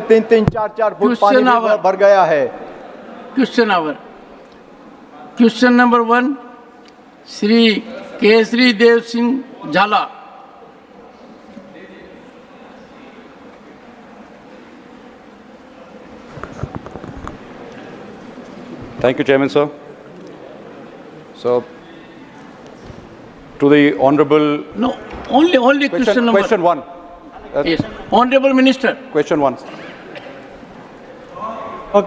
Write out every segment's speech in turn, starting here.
तीन चार फुट पानी भर गया है। क्वेश्चन नंबर 1 श्री केसरी देव सिंह झाला। Thank you, Chairman, sir. So, to the Honorable... No, only question number... Question 1. Yes. Honorable Minister. Question 1.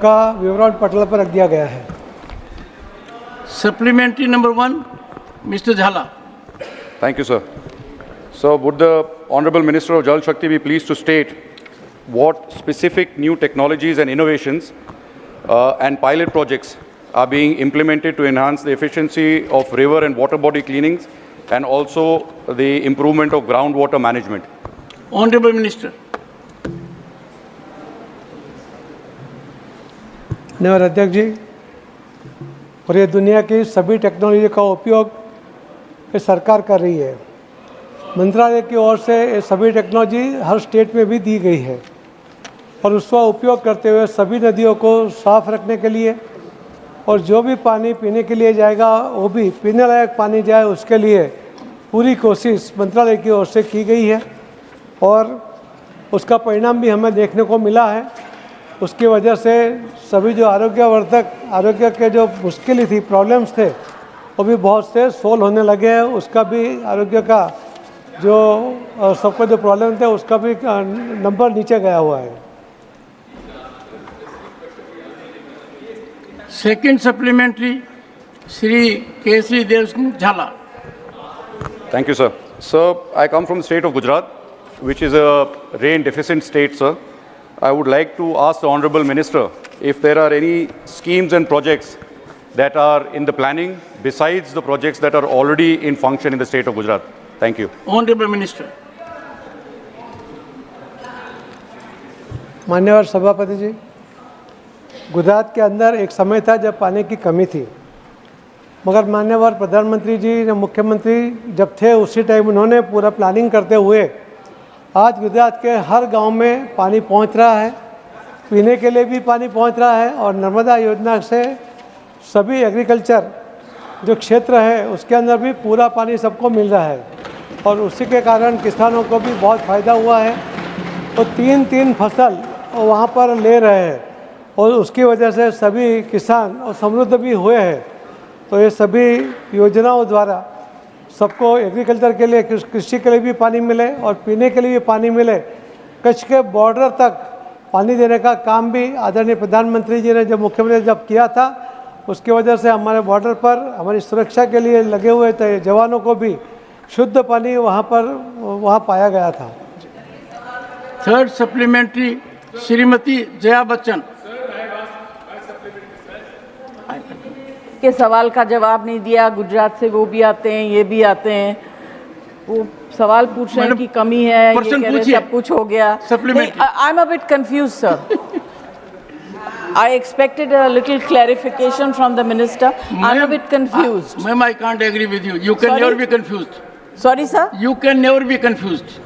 का विवरण पटल पर रख दिया गया है। Supplementary number 1, Mr. Jhala. Thank you, sir. So, would the Honorable Minister of Jal Shakti be pleased to state what specific new technologies and innovations and pilot projects are being implemented to enhance the efficiency of river and water body cleanings and also the improvement of groundwater management? Honorable Minister. धन्यवाद अध्यक्ष जी। और ये दुनिया की सभी technology का उपयोग ये सरकार कर रही है। मंत्रालय की ओर से ये सभी टेक्नोलॉजी हर स्टेट में भी दी गई है और उसका उपयोग करते हुए सभी नदियों को साफ रखने के लिए और जो भी पानी पीने के लिए जाएगा वो भी पीने लायक पानी जाए उसके लिए पूरी कोशिश मंत्रालय की ओर से की गई है और उसका परिणाम भी हमें देखने को मिला है। उसकी वजह से सभी जो आरोग्य के जो मुश्किलें थी, प्रॉब्लम्स थे, वो भी बहुत से सोल्व होने लगे हैं। उसका भी आरोग्य का जो सबको जो प्रॉब्लम थे उसका भी नंबर नीचे गया हुआ है। Second supplementary, Shri Kesari Dev Singh Jhala. Thank you, sir. Sir, I come from the state of Gujarat, which is a rain deficient state, sir. I would like to ask the Honorable Minister if there are any schemes and projects that are in the planning besides the projects that are already in function in the state of Gujarat. Thank you. Honorable Minister. माननीय सभापति जी, गुजरात के अंदर एक समय था जब पानी की कमी थी, मगर माननीय प्रधानमंत्री जी ने मुख्यमंत्री जब थे उसी टाइम उन्होंने पूरा प्लानिंग करते हुए आज गुजरात के हर गांव में पानी पहुंच रहा है, पीने के लिए भी पानी पहुंच रहा है और नर्मदा योजना से सभी एग्रीकल्चर जो क्षेत्र है उसके अंदर भी पूरा पानी सबको मिल रहा है और उसी के कारण किसानों को भी बहुत फ़ायदा हुआ है और तीन फसल वहाँ पर ले रहे हैं और उसकी वजह से सभी किसान और समृद्ध भी हुए हैं। तो ये सभी योजनाओं द्वारा सबको एग्रीकल्चर के लिए, कृषि के लिए भी पानी मिले और पीने के लिए भी पानी मिले। कच्छ के बॉर्डर तक पानी देने का काम भी आदरणीय प्रधानमंत्री जी ने जब मुख्यमंत्री जब किया था उसकी वजह से हमारे बॉर्डर पर हमारी सुरक्षा के लिए लगे हुए थे जवानों को भी शुद्ध पानी वहाँ पाया गया था। Third supplementary Shrimati Jaya Bachchan. के सवाल का जवाब नहीं दिया। गुजरात से वो भी आते हैं, ये भी आते हैं, वो सवाल पूछने की कमी है, ये कह रहे सब कुछ हो गया। I am a bit confuse sir. I expected a little clarification from the minister. I'm a bit confused. Ma'am, I can't agree with you. You can never be confused. Sorry, sir? You can never be confused.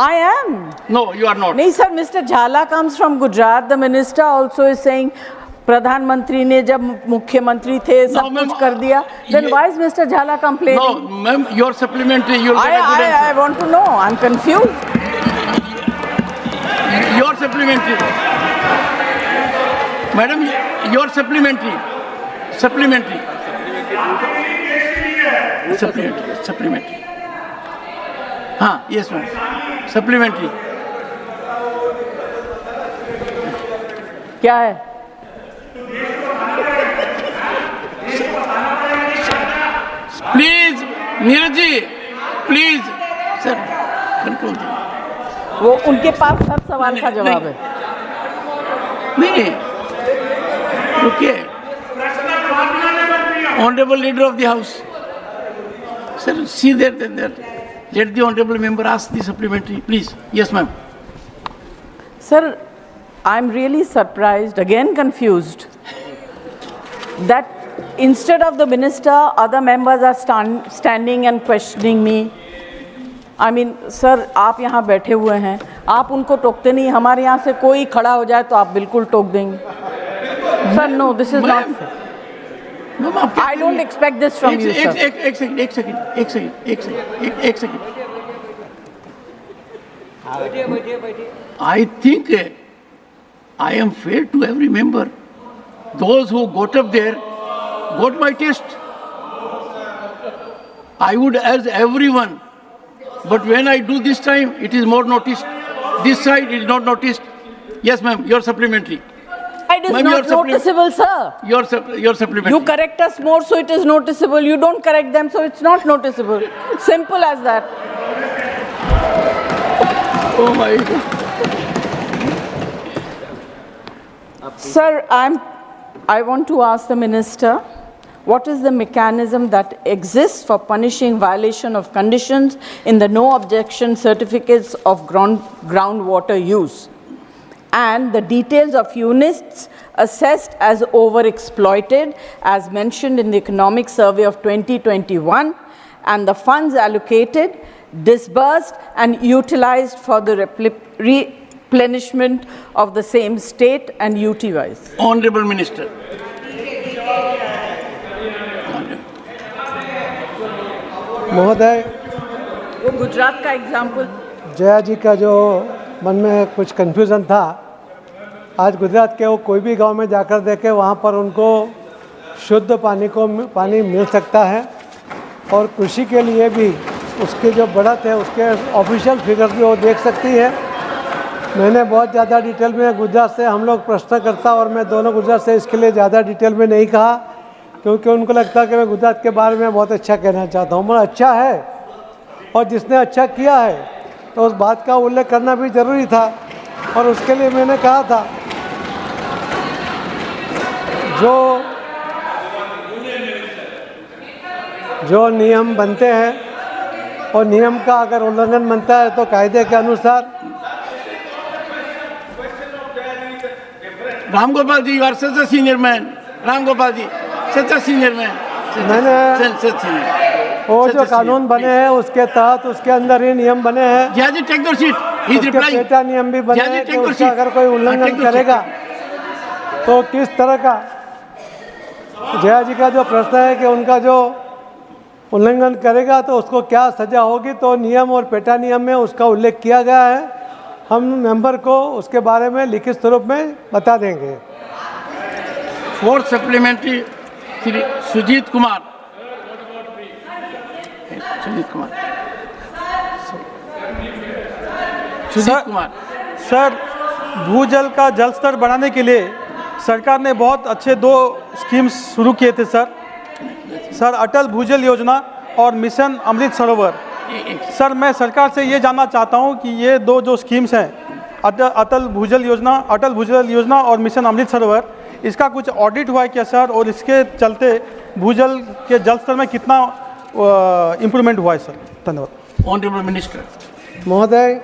I am. No, you are not. No, sir. Mr. Jhala comes from Gujarat. The minister also is saying, प्रधानमंत्री ने जब मुख्यमंत्री थे सब कुछ कर दिया. Then why is Mr. Jhala complaining? No, ma'am, your supplementary. I want to know. I'm confused. Your supplementary. Madam, your supplementary. हाँ, yes ma'am. Supplementary. क्या है? Please, Neeraj ji, please, sir, control. वो उनके पास हर सवाल का जवाब है। नहीं, रुकिए। Honorable Leader of the House, sir, see there. Let the honorable member ask the supplementary, please. Yes, ma'am. Sir, I'm really surprised, again confused, that instead of the minister, other members are standing and questioning me. I mean sir, आप यहाँ बैठे हुए हैं, आप उनको टोकते नहीं, हमारे यहाँ से कोई खड़ा हो जाए तो आप बिल्कुल टोक देंगे। Sir no, this is not fair. I don't expect this from you, sir. एक second. I think I am fair to every member. Those who got up there got my taste. I would as everyone, but when I do this time, it is more noticed. This side is not noticed. Yes, ma'am, you're supplementary. It is not noticeable, sir. You're supplementary. You correct us more, so it is noticeable. You don't correct them, so it's not noticeable. Simple as that. Oh my God. Sir, I want to ask the minister, what is the mechanism that exists for punishing violation of conditions in the no objection certificates of groundwater use? And the details of units assessed as overexploited as mentioned in the economic survey of 2021, and the funds allocated, disbursed and utilized for the replenishment of the same state and UT wise. Honorable Minister. महोदय, वो गुजरात का example, Jaya जी का जो मन में कुछ confusion था, आज गुजरात के वो कोई भी गांव में जाकर देखे, वहाँ पर उनको शुद्ध पानी मिल सकता है। और कृषि के लिए भी उसकी जो बढ़त है, उसके ऑफिशियल फिगर भी वो देख सकती है। मैंने बहुत ज़्यादा डिटेल में गुजरात से हम लोग प्रश्नकर्ता और मैं दोनों गुजरात से इसके लिए ज़्यादा डिटेल में नहीं कहा, क्योंकि उनको लगता है कि मैं गुजरात के बारे में बहुत अच्छा कहना चाहता हूँ। मगर अच्छा है, और जिसने अच्छा किया है तो उस बात का उल्लेख करना भी ज़रूरी था। और उसके लिए मैंने कहा था, जो नियम बनते हैं और नियम का अगर उल्लंघन बनता है तो कायदे के अनुसार। Ram Gopal ji, you are such a senior man. Ram Gopal ji, such a senior man. वो जो कानून बने हैं उसके तहत उसके अंदर ही नियम बने हैं। जया जी, take the seat. He is replying. PETA नियम भी बने हैं कि उसका अगर कोई उल्लंघन करेगा तो किस तरह का। जया जी का जो प्रश्न है कि उनका जो उल्लंघन करेगा तो उसको क्या सजा होगी, तो नियम और पेटा नियम में उसका उल्लेख किया गया है। हम मेंबर को उसके बारे में लिखित स्वरूप में बता देंगे। Fourth supplementary, Shri Sujit Kumar. Sujit Kumar. Sir, भूजल का जल स्तर बढ़ाने के लिए सरकार ने बहुत अच्छे 2 स्कीम्स शुरू किए थे सर, अटल भूजल योजना और मिशन अमृत सरोवर। सर, मैं सरकार से ये जानना चाहता हूँ कि ये 2 जो स्कीम्स हैं, अटल भूजल योजना और मिशन अमृत सरोवर, इसका कुछ ऑडिट हुआ है क्या सर, और इसके चलते भूजल के जल स्तर में कितना इम्प्रूवमेंट हुआ है सर? धन्यवाद। ऑनरेबल मिनिस्टर महोदय,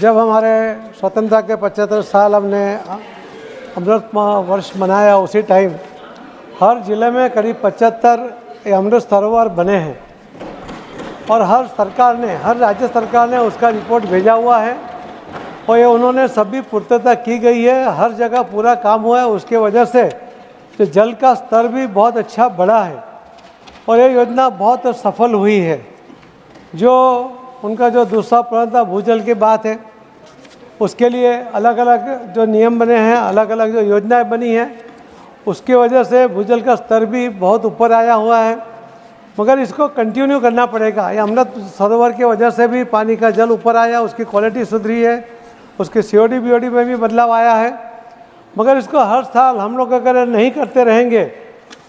जब हमारे स्वतंत्रता के 75 साल हमने अमृत वर्ष मनाया, उसी टाइम हर ज़िले में करीब 75 अमृत सरोवर बने हैं और हर राज्य सरकार ने उसका रिपोर्ट भेजा हुआ है और ये उन्होंने सभी पूर्तता की गई है। हर जगह पूरा काम हुआ है, उसके वजह से तो जल का स्तर भी बहुत अच्छा बढ़ा है और ये योजना बहुत सफल हुई है। जो उनका जो दूसरा प्रश्न था भूजल की बात है, उसके लिए अलग अलग जो नियम बने हैं, अलग अलग जो योजनाएं बनी हैं, उसकी वजह से भूजल का स्तर भी बहुत ऊपर आया हुआ है। मगर इसको कंटिन्यू करना पड़ेगा। ये अमृत सरोवर की वजह से भी पानी का जल ऊपर आया, उसकी क्वालिटी सुधरी है, उसके COD BOD में भी बदलाव आया है। मगर इसको हर साल हम लोग अगर नहीं करते रहेंगे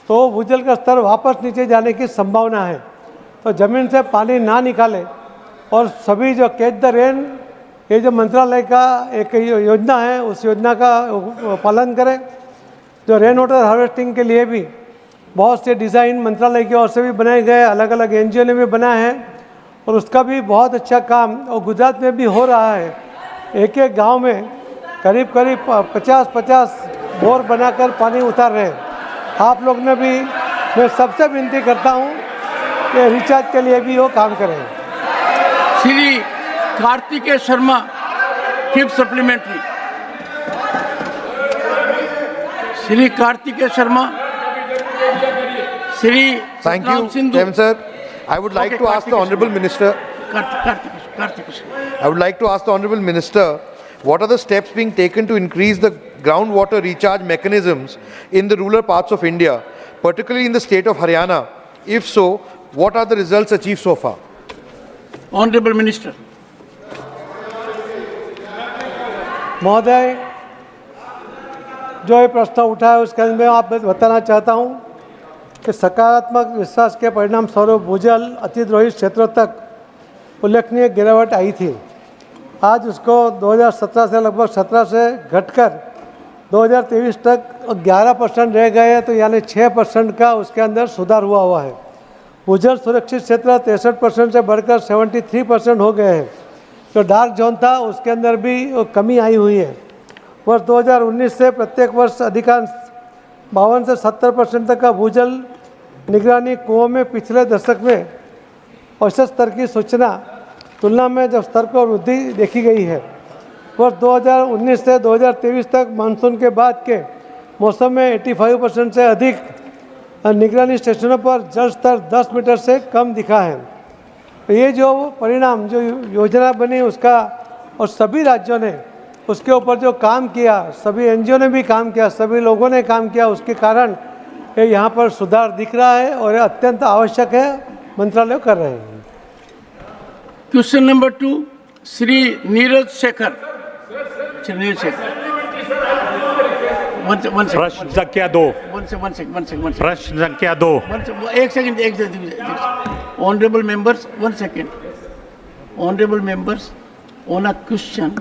तो भूजल का स्तर वापस नीचे जाने की संभावना है। तो ज़मीन से पानी ना निकाले और सभी जो कैच द रेन, ये जो मंत्रालय का एक योजना है, उस योजना का पालन करें। जो रेन वाटर हार्वेस्टिंग के लिए भी बहुत से डिज़ाइन मंत्रालय की ओर से भी बनाए गए, अलग अलग NGO ने भी बनाए हैं और उसका भी बहुत अच्छा काम और गुजरात में भी हो रहा है। एक एक गांव में करीब 50-50 बोर बनाकर पानी उतार रहे हैं। आप लोग ने भी, मैं सबसे विनती करता हूं कि रिचार्ज के लिए भी वो काम करें। Shri Kartikeya Sharma, 5th supplementary. Shri Kartikeya Sharma, Shri Thank Satnam you, Sindhu. Chairman sir. I would like Okay, to ask the Honourable Minister. Karthikesh. I would like to ask the Honourable Minister, what are the steps being taken to increase the groundwater recharge mechanisms in the rural parts of India, particularly in the state of Haryana? If so, what are the results achieved so far? Honorable Minister. महोदय, जो ये प्रश्न उठा है उसके अंदर मैं आप बताना चाहता हूँ कि सकारात्मक विश्वास के परिणाम स्वरूप भूजल अतिद्रोहित क्षेत्रों तक उल्लेखनीय गिरावट आई थी। आज उसको 2017 से लगभग 17 से घटकर 2023 तक 11% रह गए हैं, तो यानी 6% का उसके अंदर सुधार हुआ है। भूजल सुरक्षित क्षेत्र 63% से बढ़कर 73% हो गए हैं। जो डार्क जोन था उसके अंदर भी कमी आई हुई है। वर्ष 2019 से प्रत्येक वर्ष अधिकांश 52 से 70% तक का भूजल निगरानी कुओं में पिछले दशक में औसत स्तर की सूचना तुलना में जब स्तर पर वृद्धि देखी गई है। वर्ष 2019 से 2023 तक मानसून के बाद के मौसम में 85% से अधिक निगरानी स्टेशनों पर जल स्तर 10 मीटर से कम दिखा है। ये जो परिणाम, जो योजना बनी उसका, और सभी राज्यों ने उसके ऊपर जो काम किया, सभी एनजीओ ने भी काम किया, सभी लोगों ने काम किया, उसके कारण ये यहाँ पर सुधार दिख रहा है और ये अत्यंत आवश्यक है, मंत्रालय कर रहे हैं। Question number 2, Shri Neeraj Shekhar. नीरज शेखर, प्रश्न संख्या 2। प्रश्न संख्या 2। एक second. Honorable members, 1 second. Honorable members, on a question,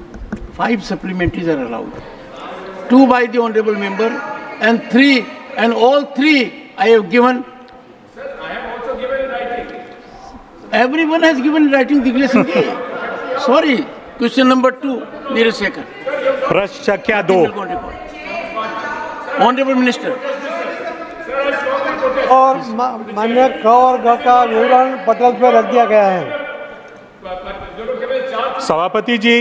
5 supplementaries are allowed. 2 by the honorable member and 3, and all 3 I have given. Sir, I have also given in writing. Everyone has given in writing, Digvijay Singh ji. Sorry. Question number 2, Neeraj Shekhar. प्रश्न संख्या 2। Honorable Minister. और मान्य क और ग का विवरण पटल पर रख दिया गया है। सभापति जी।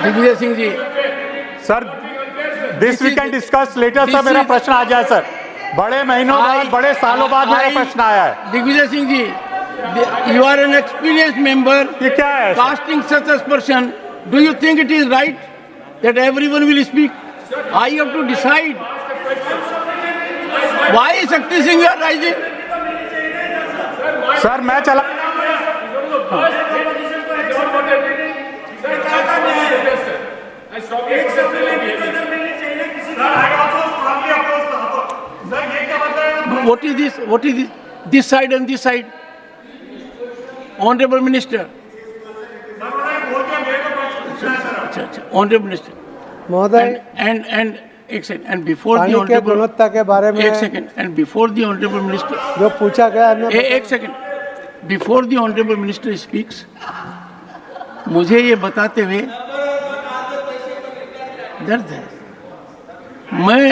Digvijay Singh ji. Sir, this we can discuss later. Sir, मेरा प्रश्न आ जाए सर। बड़े महीनों बाद, बड़े सालों बाद मेरा प्रश्न आया है। दिग्विजय सिंह जी, you are an experienced member. ये क्या है? Casting such aspersion, do you think it is right that everyone will speak? I have to decide. Why Shakti Singh you are rising? Sir, मैं चला। What is this? What is this? This side and this side. Honorable Minister. Honorable Minister. महोदय, and एक second, and before the पानी के honorable, गुणवत्ता के बारे में एक second, and before the honorable minister, जो पूछा गया है, एक second, before the honorable minister speaks, मुझे ये बताते हुए दर्द है। मैं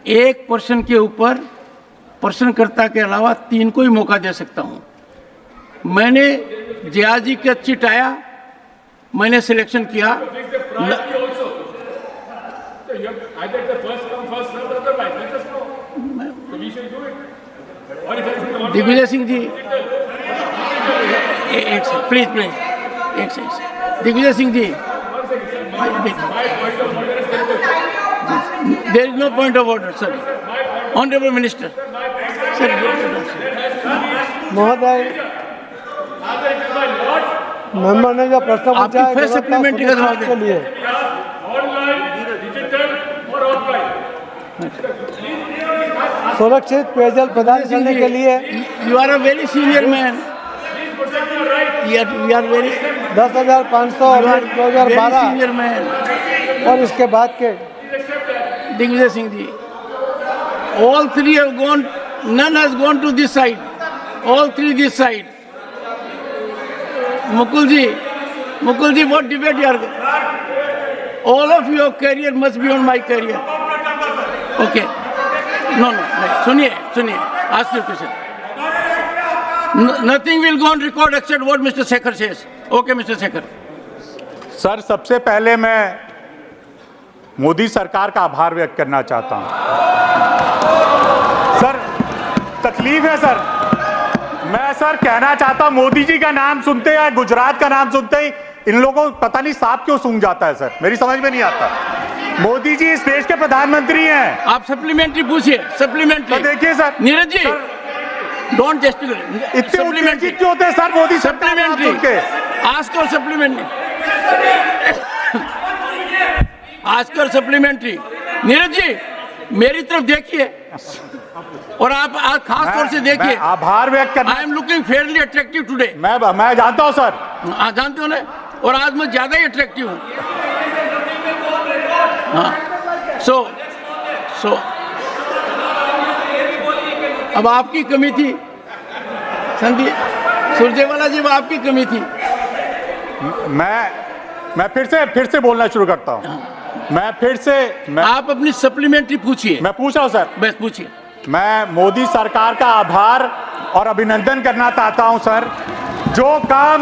एक पर्सन के ऊपर प्रश्नकर्ता के अलावा 3 को ही मौका दे सकता हूँ। मैंने जियाजी का चिट आया, मैंने सिलेक्शन किया। दिग्विजय सिंह जी, एक सेकंड प्लीज, एक second. Digvijay Singh ji, there is no point of order sir. Honourable minister sir. महोदय, मेंबर ने जो प्रश्न पूछा है सप्लीमेंट्री का जवाब के लिए, सुरक्षित पेयजल प्रदान करने के लिए you are a very senior man. You are very 10,500 2012 senior man. और इसके बाद के Digvijay Singh ji, all 3 have gone, none has gone to this side, all 3 this side. Mukul ji, what debate you are? All of your career must be on my career. Okay. No, सुनिए, ask your question. Nothing will go on record except what Mr. Sekhar says. Okay, Mr. Sekhar. Sir सबसे पहले मैं मोदी सरकार का आभार व्यक्त करना चाहता हूं। सर तकलीफ है सर, मैं सर कहना चाहता हूं मोदी जी का नाम सुनते हैं, गुजरात का नाम सुनते ही इन लोगों को पता नहीं सांप क्यों सूंघ जाता है सर, मेरी समझ में नहीं आता। मोदी जी इस देश के प्रधानमंत्री हैं। आप सप्लीमेंट्री पूछिए, सप्लीमेंट्री। तो देखिए सर, नीरज जी डोंट जेस्टिकुलेट। इतने उत्तेजित क्यों होते हैं सर मोदी सप्लीमेंट्री? आस्क और सप्लीमेंट्री, आस्क और सप्लीमेंट्री। नीरज जी मेरी तरफ देखिए और आप खास तौर से देखिए। आभार व्यक्त करना। I am looking Fairlie attractive today. मैं जानता हूं सर, आप जानते हो ना, और आज मैं ज्यादा ही अट्रैक्टिव हूं। हाँ, सो अब आपकी कमी थी संदीप सुरजेवाला जी, वो आपकी कमी थी। मैं फिर से बोलना शुरू करता हूं। आप अपनी सप्लीमेंट्री पूछिए। मैं पूछ रहा हूं सर, बस पूछिए। मैं मोदी सरकार का आभार और अभिनंदन करना चाहता हूं सर। जो काम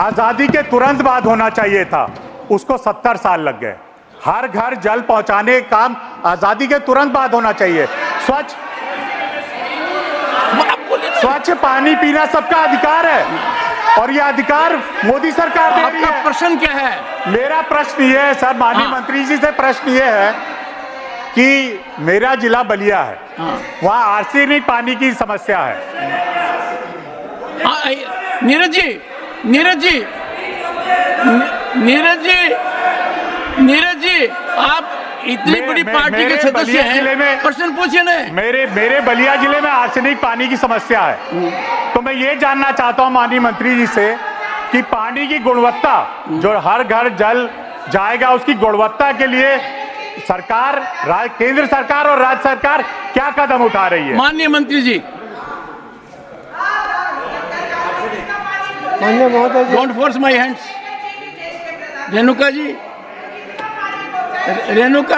आजादी के तुरंत बाद होना चाहिए था उसको 70 साल लग गए। हर घर जल पहुंचाने का काम आजादी के तुरंत बाद होना चाहिए। स्वच्छ पानी पीना सबका अधिकार है और यह अधिकार मोदी सरकार दे रही है। आपका प्रश्न क्या है? मेरा प्रश्न ये है सर, माननीय मंत्री जी से प्रश्न ये है कि मेरा जिला बलिया है, वहाँ आर्सेनिक पानी की समस्या है। नीरज जी आप इतनी बड़ी पार्टी के सदस्य हैं, प्रश्न पूछिए ना। मेरे बलिया जिले में आर्सेनिक पानी की समस्या है, तो मैं ये जानना चाहता हूँ माननीय मंत्री जी से कि पानी की गुणवत्ता, जो हर घर जल जाएगा उसकी गुणवत्ता के लिए सरकार, केंद्र सरकार और राज्य सरकार क्या कदम उठा रही है? माननीय मंत्री जी। माननीय महोदय जी, don't force my hands. Renuka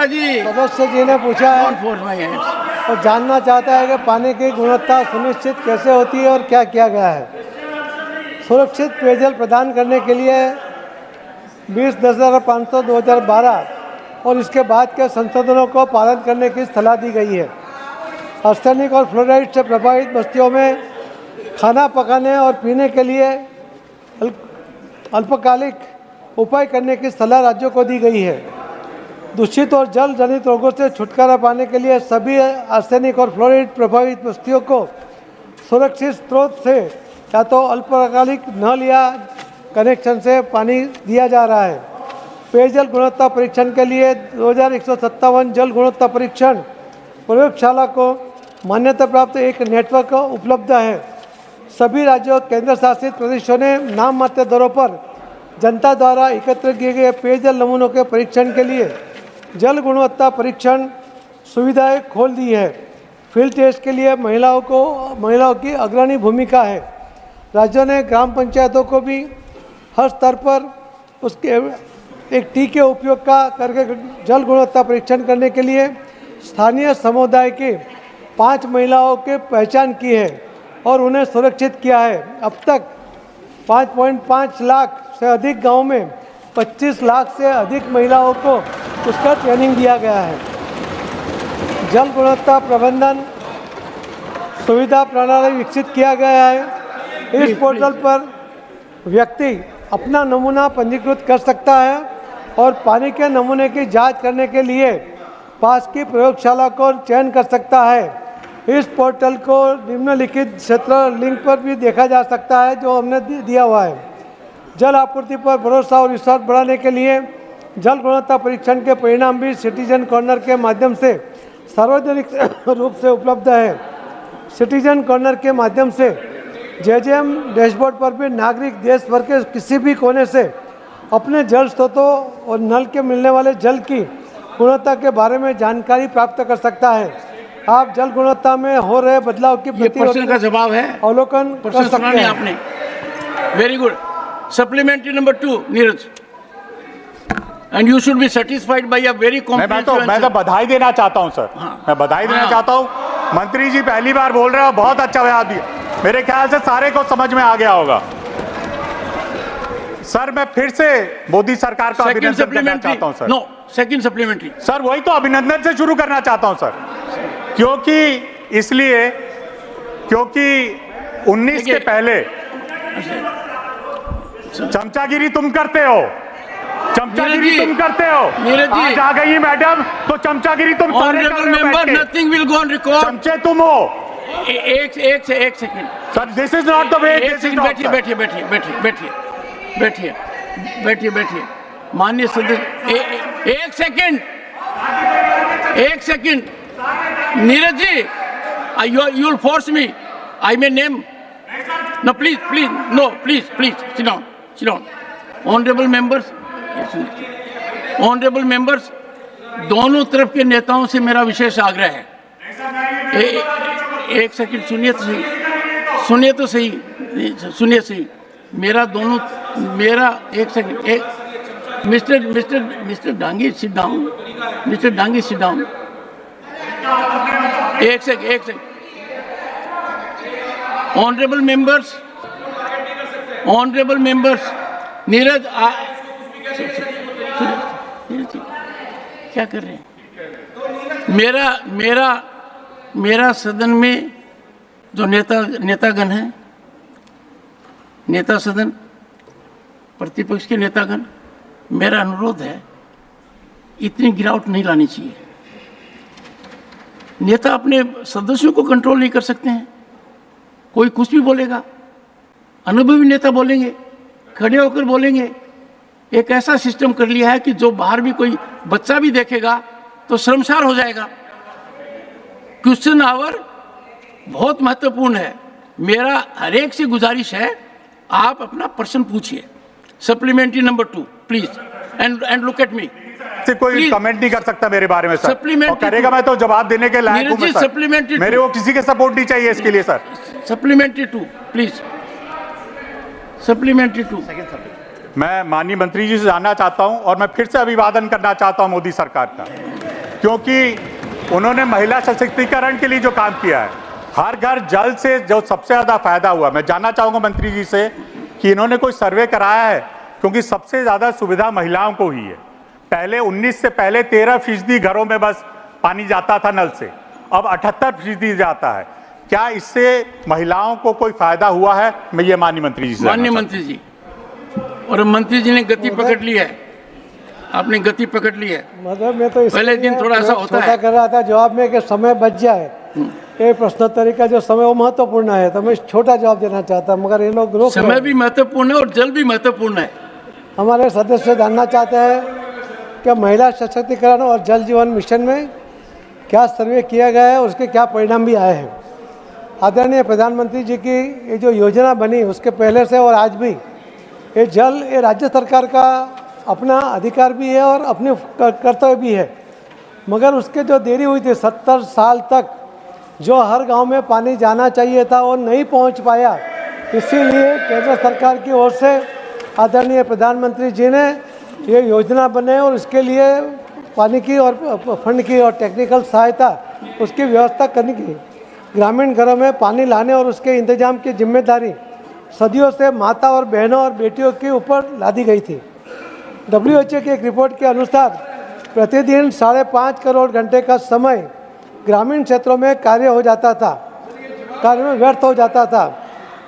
ji सदस्य जी ने पूछा है डोंट फोर्स माय हैंड्स और जानना चाहता है कि पानी की गुणवत्ता सुनिश्चित कैसे होती है और क्या किया गया है। सुरक्षित पेयजल प्रदान करने के लिए 20/10/500/2012 और इसके बाद के संशोधनों को पालन करने की सलाह दी गई है। आर्सेनिक और फ्लोराइड से प्रभावित बस्तियों में खाना पकाने और पीने के लिए अल्पकालिक उपाय करने की सलाह राज्यों को दी गई है। दूषित और जल जनित रोगों से छुटकारा पाने के लिए सभी आर्सेनिक और फ्लोराइड प्रभावित बस्तियों को सुरक्षित स्रोत से या तो अल्पकालिक नल या कनेक्शन से पानी दिया जा रहा है। पेयजल गुणवत्ता परीक्षण के लिए 2157 जल गुणवत्ता परीक्षण प्रयोगशाला को मान्यता प्राप्त एक नेटवर्क उपलब्ध है। सभी राज्यों केंद्र शासित प्रदेशों ने नाम मात्र दरों पर जनता द्वारा एकत्र किए गए पेयजल नमूनों के परीक्षण के लिए जल गुणवत्ता परीक्षण सुविधाएं खोल दी है। फील्ड टेस्ट के लिए महिलाओं की अग्रणी भूमिका है। राज्यों ने ग्राम पंचायतों को भी हर स्तर पर उसके एक टीके उपयोग करके जल गुणवत्ता परीक्षण करने के लिए स्थानीय समुदाय के 5 महिलाओं की पहचान की है और उन्हें सुरक्षित किया है। अब तक 5.5 लाख से अधिक गांव में 25 लाख से अधिक महिलाओं को उसका ट्रेनिंग दिया गया है। जल गुणवत्ता प्रबंधन सुविधा प्रणाली विकसित किया गया है। इस पोर्टल पर व्यक्ति अपना नमूना पंजीकृत कर सकता है और पानी के नमूने की जांच करने के लिए पास की प्रयोगशाला को चयन कर सकता है। इस पोर्टल को निम्नलिखित क्षेत्र लिंक पर भी देखा जा सकता है जो हमने दिया हुआ है। जल आपूर्ति पर भरोसा और विश्वास बढ़ाने के लिए जल गुणवत्ता परीक्षण के परिणाम भी सिटीजन कॉर्नर के माध्यम से सार्वजनिक रूप से उपलब्ध है। सिटीजन कॉर्नर के माध्यम से जेजेएम डैशबोर्ड पर भी नागरिक देश भर के किसी भी कोने से अपने जल स्रोतों और नल के मिलने वाले जल की गुणवत्ता के बारे में जानकारी प्राप्त कर सकता है। आप जल गुणवत्ता में हो रहे बदलाव की प्रश्न का जवाब है, अवलोकन कर सकते हैं आपने। Very good. Supplementary number 2 Neeraj, and you should be satisfied by a very comprehensive. मैं तो बधाई देना चाहता हूं सर। मैं बधाई देना चाहता हूं। मंत्री जी पहली बार बोल रहे हो, बहुत अच्छा जवाब दिया। मेरे ख्याल से सारे को समझ में आ गया होगा। सर मैं फिर से मोदी सरकार का अभिनंदन करना चाहता हूं sir. No, second supplementary. Sir वही तो अभिनंदन से शुरू करना चाहता हूं सर, क्योंकि 19 के पहले चमचागिरी तुम करते हो, चमचागिरी तुम करते हो। आज आ गई मैडम तो चमचागिरी तुम सारे कर रहे हो बैठ के। Nothing will go on record. चमचे तुम हो। एक second sir this is not the way. बैठिए माननीय सदस्य। एक सेकंड Neeraj ji, you will force me, I may name. No please sit down. Honourable members, दोनों तरफ के नेताओं से मेरा विशेष आग्रह है। एक सेकंड सुनिए तो सही। मेरा एक second. Mister Dangi sit down. एक सेकंड। ऑनरेबल मेंबर्स, नीरज क्या कर रहे हैं? मेरा सदन में जो नेतागण हैं, नेता सदन, प्रतिपक्ष के नेतागण, मेरा अनुरोध है, इतनी गिरावट नहीं लानी चाहिए। नेता अपने सदस्यों को कंट्रोल नहीं कर सकते हैं, कोई कुछ भी बोलेगा। अनुभवी नेता बोलेंगे, खड़े होकर बोलेंगे। एक ऐसा सिस्टम कर लिया है कि जो बाहर भी कोई बच्चा भी देखेगा तो शर्मसार हो जाएगा। क्वेश्चन आवर बहुत महत्वपूर्ण है। मेरा हर एक से गुजारिश है, आप अपना प्रश्न पूछिए। Supplementary number 2 please, and look at me. से कोई कमेंट नहीं कर सकता मेरे बारे में सर, और करेगा मैं तो जवाब देने के लायक हूं सर। सप्लीमेंट्री मेरे को किसी के सपोर्ट नहीं चाहिए इसके लिए सर। Supplementary 2 please. सप्लीमेंट्री 2। मैं माननीय मंत्री जी से जानना चाहता हूं, और मैं फिर से अभिवादन करना चाहता हूं मोदी सरकार का, क्योंकि उन्होंने महिला सशक्तिकरण के लिए जो काम किया है, हर घर जल से जो सबसे ज्यादा फायदा हुआ। मैं जानना चाहूंगा मंत्री जी से कि इन्होंने कोई सर्वे कराया है, क्योंकि सबसे ज्यादा सुविधा महिलाओं को ही है। पहले 19 से पहले 13% घरों में बस पानी जाता था नल से, अब 78% जाता है। क्या इससे महिलाओं को कोई फायदा हुआ है? मैं ये माननीय मंत्री जी से। माननीय मंत्री जी, और मंत्री जी ने गति पकड़ ली है, आपने गति पकड़ ली है। मतलब मैं तो पहले दिन थोड़ा सा होता है, कर रहा था जवाब में कि समय बच जाए। ये प्रश्नोत्तरी का जो समय वो महत्वपूर्ण है, तो मैं छोटा जवाब देना चाहता, मगर ये लोग रोक। समय भी महत्वपूर्ण है और जल भी महत्वपूर्ण है। हमारे सदस्य जानना चाहते हैं कि महिला सशक्तिकरण और जल जीवन मिशन में क्या सर्वे किया गया है, उसके क्या परिणाम भी आए हैं। आदरणीय प्रधानमंत्री जी की ये जो योजना बनी, उसके पहले से और आज भी ये जल, ये राज्य सरकार का अपना अधिकार भी है और अपने कर्तव्य भी है। मगर उसके जो देरी हुई थी, 70 साल तक जो हर गांव में पानी जाना चाहिए था, वो नहीं पहुंच पाया। इसीलिए केंद्र सरकार की ओर से आदरणीय प्रधानमंत्री जी ने ये योजना बनाई, और इसके लिए पानी की और फंड की और टेक्निकल सहायता उसकी व्यवस्था करने की। ग्रामीण घरों में पानी लाने और उसके इंतजाम की जिम्मेदारी सदियों से माता और बहनों और बेटियों के ऊपर लादी गई थी। WHO की एक रिपोर्ट के अनुसार प्रतिदिन 5.5 करोड़ घंटे का समय ग्रामीण क्षेत्रों में कार्य में व्यर्थ हो जाता था,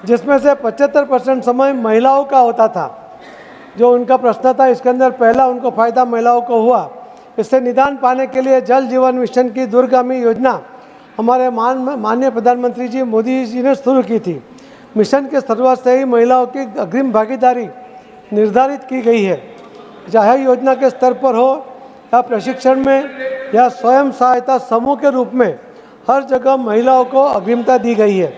जिसमें से 75% समय महिलाओं का होता था। जो उनका प्रश्न था, इसके अंदर पहला उनको फायदा महिलाओं को हुआ। इससे निदान पाने के लिए जल जीवन मिशन की दूरगामी योजना हमारे माननीय प्रधानमंत्री जी मोदी जी ने शुरू की थी। मिशन के शुरुआत से ही महिलाओं की अग्रिम भागीदारी निर्धारित की गई है, चाहे योजना के स्तर पर हो या प्रशिक्षण में या स्वयं सहायता समूह के रूप में, हर जगह महिलाओं को अग्रिमता दी गई है।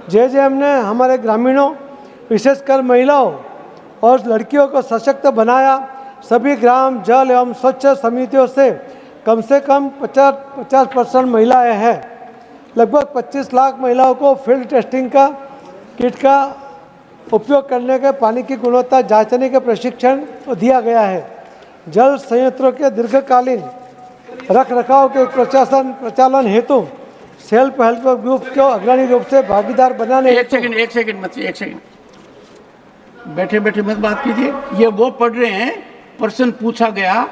JJM ने हमारे ग्रामीणों, विशेषकर महिलाओं और लड़कियों को सशक्त बनाया। सभी ग्राम जल एवं स्वच्छ समितियों से कम 50% महिलाएं हैं। लगभग 25 लाख महिलाओं को फील्ड टेस्टिंग का किट का उपयोग करने के, पानी की गुणवत्ता जांचने के प्रशिक्षण दिया गया है। जल संयंत्रों के दीर्घकालीन रखरखाव के प्रचालन हेतु सेल्फ हेल्प ग्रुप को अग्रणी रूप से भागीदार बनाने एक सेकंड मत, एक सेकंड बैठे बैठे मत बात कीजिए। ये वो पढ़ रहे हैं, प्रश्न पूछा गया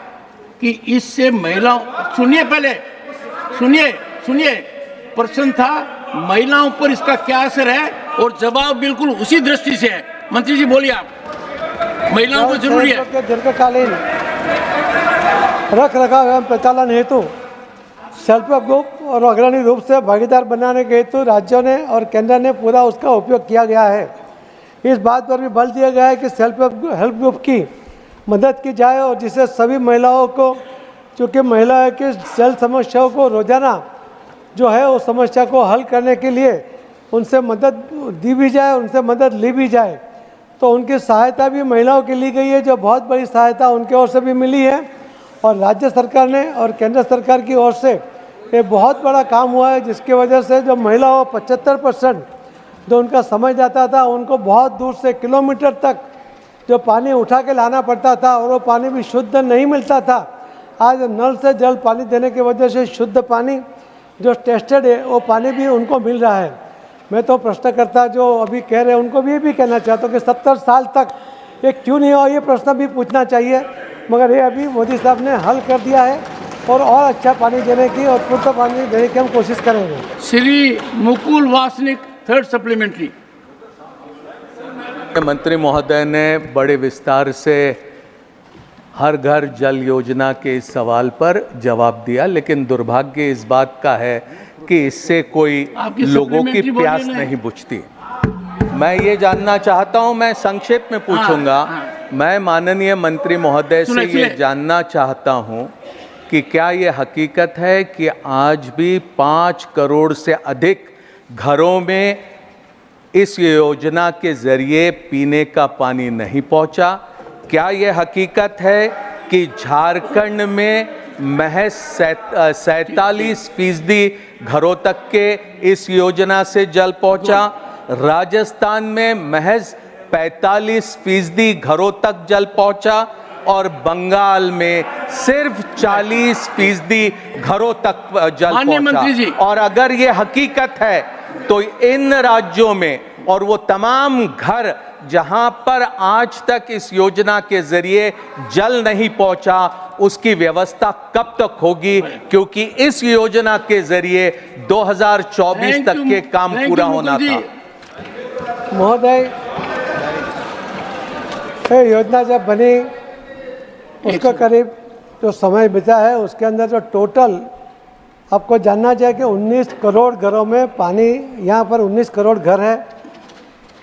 कि इससे महिलाओं, सुनिए पहले, सुनिए प्रश्न था महिलाओं पर इसका क्या असर है, और जवाब बिल्कुल उसी दृष्टि से है। मंत्री जी बोलिए आप, महिलाओं को जरूरी है दीर्घकालीन रख रखाव एवं प्रचालन हेतु सेल्फ हेल्प ग्रुप और अग्रणी रूप से भागीदार बनाने के हेतु राज्यों ने और केंद्र ने पूरा उसका उपयोग किया गया है। इस बात पर भी बल दिया गया है कि सेल्फ हेल्प ग्रुप की मदद की जाए और जिससे सभी महिलाओं को, चूँकि महिलाओं की जल समस्याओं को रोजाना जो है उस समस्या को हल करने के लिए उनसे मदद दी भी जाए, उनसे मदद ली भी जाए। तो उनकी सहायता भी महिलाओं की ली गई है, जो बहुत बड़ी सहायता उनके ओर से भी मिली है। और राज्य सरकार ने और केंद्र सरकार की ओर से ये बहुत बड़ा काम हुआ है, जिसकी वजह से जो महिलाओं 75% जो उनका समय जाता था, उनको बहुत दूर से किलोमीटर तक जो पानी उठा के लाना पड़ता था और वो पानी भी शुद्ध नहीं मिलता था, आज नल से जल पानी देने की वजह से शुद्ध पानी जो टेस्टेड है वो पानी भी उनको मिल रहा है। मैं तो प्रश्नकर्ता जो अभी कह रहे हैं उनको भी ये भी कहना चाहता हूँ कि 70 साल तक ये क्यों नहीं हुआ, ये प्रश्न भी पूछना चाहिए, मगर ये अभी मोदी साहब ने हल कर दिया है और अच्छा पानी देने की और शुद्ध पानी देने की हम कोशिश करेंगे। Shri Mukul Wasnik, third supplementary. मंत्री महोदय ने बड़े विस्तार से हर घर जल योजना के इस सवाल पर जवाब दिया, लेकिन दुर्भाग्य इस बात का है कि इससे कोई लोगों की प्यास नहीं बुझती। मैं ये जानना चाहता हूं, मैं संक्षेप में पूछूंगा। मैं माननीय मंत्री महोदय से ये जानना चाहता हूं कि क्या ये हकीकत है कि आज भी 5 करोड़ से अधिक घरों में इस योजना के जरिए पीने का पानी नहीं पहुंचा? क्या ये हकीकत है कि झारखंड में महज 47% घरों तक के इस योजना से जल पहुंचा? राजस्थान में महज 45% घरों तक जल पहुंचा और बंगाल में सिर्फ 40% घरों तक जल पहुंचा। और अगर ये हकीकत है तो इन राज्यों में और वो तमाम घर जहां पर आज तक इस योजना के जरिए जल नहीं पहुंचा, उसकी व्यवस्था कब तक होगी? क्योंकि इस योजना के जरिए 2024 तक के काम पूरा होना था। महोदय, ये योजना जब बनी उसका करीब जो समय बचा है उसके अंदर जो टोटल आपको जानना चाहिए कि 19 करोड़ घरों में पानी, यहाँ पर 19 करोड़ घर है।